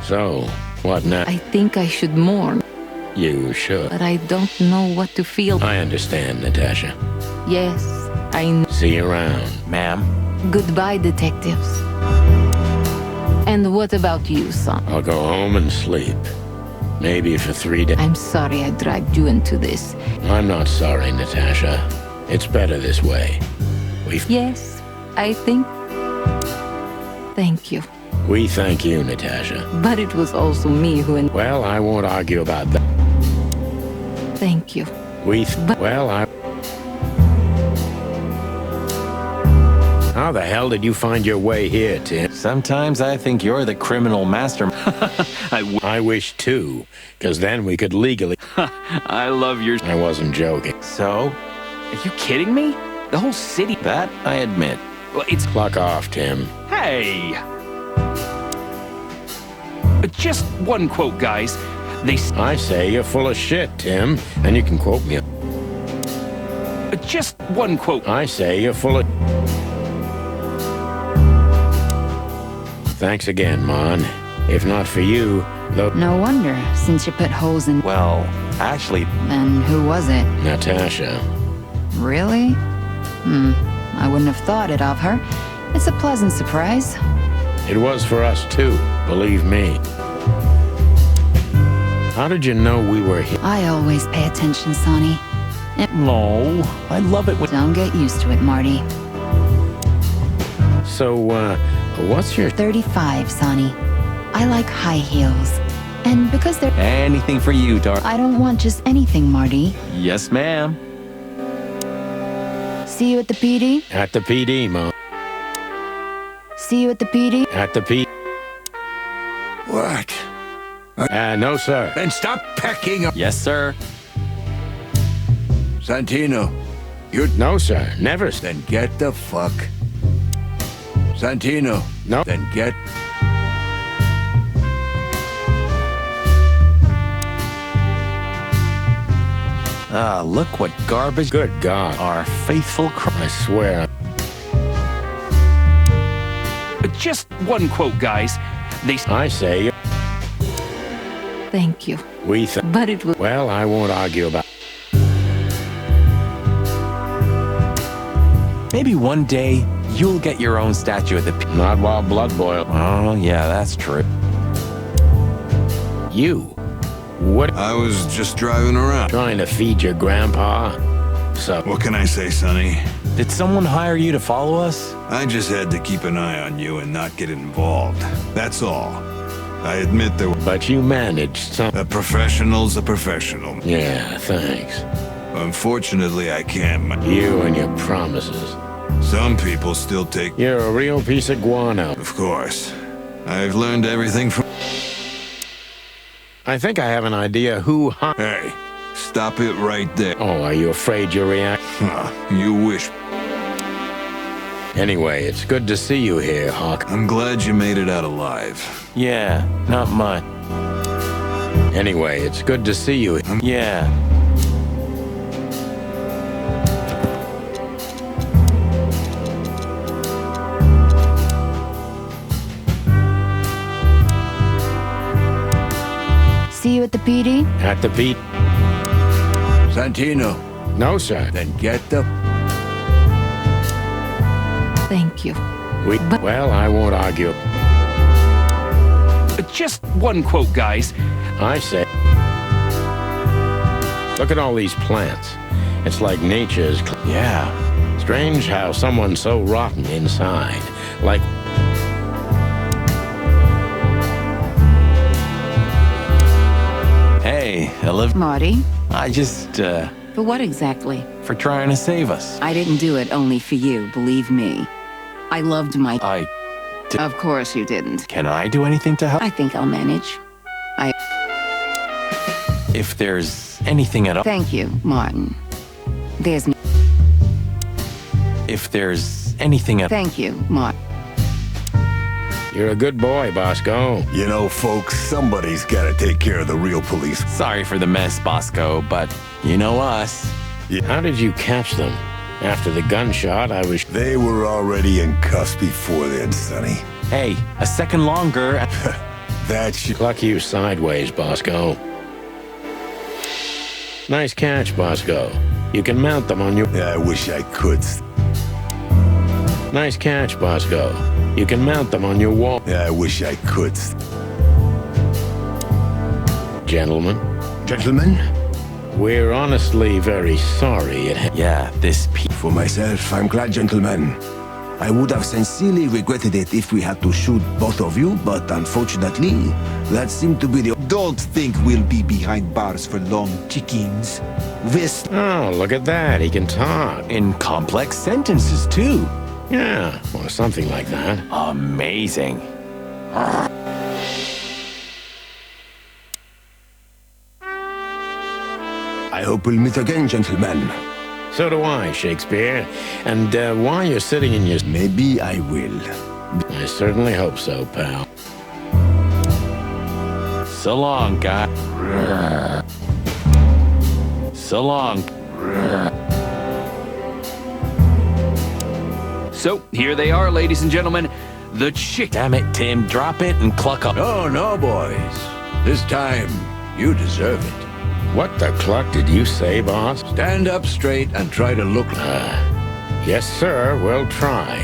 So, what now? I think I should mourn, You should. but I don't know what to feel. I understand, Natasha. Yes, I know. See you around. Ma'am? Goodbye, detectives. And what about you, son? I'll go home and sleep. Maybe for 3 days. I'm sorry I dragged you into this. I'm not sorry, Natasha. It's better this way. Yes, I think... Thank you. We thank you, Natasha. But it was also me who... Well, I won't argue about that. Thank you. How the hell did you find your way here, Tim? Sometimes I think you're the criminal master. I wish too, because then we could legally... I love your... I wasn't joking. So? Are you kidding me? The whole city... That, I admit. Well, it's... Clock off, Tim. Hey! Just one quote, guys. I say you're full of shit, Tim, and you can quote me. Just one quote. I say you're full of... Thanks again, Mon. If not for you, though... No wonder, since you put holes in... Well, actually... Then who was it? Natasha. Really? I wouldn't have thought it of her. It's a pleasant surprise. It was for us too, believe me. How did you know we were here? I always pay attention, Sonny. No, I love it when... Don't get used to it, Marty. So, what's your... 35, Sonny. I like high heels. And because they're... Anything for you, darling. I don't want just anything, Marty. Yes, ma'am. See you at the PD? At the PD, Mom. See you at the PD? At the PD. What? No, sir. Then stop pecking up. Yes, sir. Santino, you... No, sir. Never. Then get the fuck. Santino. No. Then get... Ah, look what garbage. Good God. Our faithful... I swear. Just one quote, guys. I say... Thank you. But it was... Well, I won't argue about... Maybe one day, you'll get your own statue at the... Not while blood boils. Oh, yeah, that's true. You? What? I was just driving around. Trying to feed your grandpa? So... What can I say, Sonny? Did someone hire you to follow us? I just had to keep an eye on you and not get involved. That's all. I admit there were... But you managed some... A professional's a professional. Yeah, thanks. Unfortunately, I can't... You and your promises. Some people still take... You're a real piece of guano. Of course. I've learned everything from... I think I have an idea who... Hey, stop it right there. Oh, are you afraid you'll react? You wish... Anyway, it's good to see you here, Hawk. I'm glad you made it out alive. Yeah, not much. Anyway, it's good to see you. Yeah. See you at the PD? At the PD? Santino. No, sir. Then get the... Thank you. Well, I won't argue. Just one quote, guys. I say... Look at all these plants. It's like nature's... Yeah. Strange how someone's so rotten inside. Like... Hey, Olivia. Marty? I just, For what exactly? For trying to save us. I didn't do it only for you, believe me. I loved my... Of course you didn't. Can I do anything to help? I think I'll manage. If there's anything at all... Thank you, Martin. There's... If there's anything at... Thank you, Martin. You're a good boy, Bosco. You know, folks, somebody's gotta take care of the real police. Sorry for the mess, Bosco, but you know us. How did you catch them? After the gunshot, I was... They were already in cuffs before then, Sonny. Hey, a second longer... That should... Pluck you sideways, Bosco. Nice catch, Bosco. You can mount them on your... Yeah, I wish I could. Nice catch, Bosco. You can mount them on your wall. Yeah, I wish I could. Gentlemen. Gentlemen? We're honestly very sorry it happened. Yeah, this For myself, I'm glad, gentlemen. I would have sincerely regretted it if we had to shoot both of you, but unfortunately, that seemed to be the... Don't think we'll be behind bars for long, chickens. This... Oh, look at that. He can talk. In complex sentences, too. Yeah, or something like that. Amazing. I hope we'll meet again, gentlemen. So do I, Shakespeare. And while you're sitting in your... Maybe I will. I certainly hope so, pal. So long, guy. So long. So, here they are, ladies and gentlemen. The chick... Damn it, Tim. Drop it and cluck up. No, no, boys. This time, you deserve it. What the cluck did you say, boss? Stand up straight and try to look... Yes, sir. We'll try.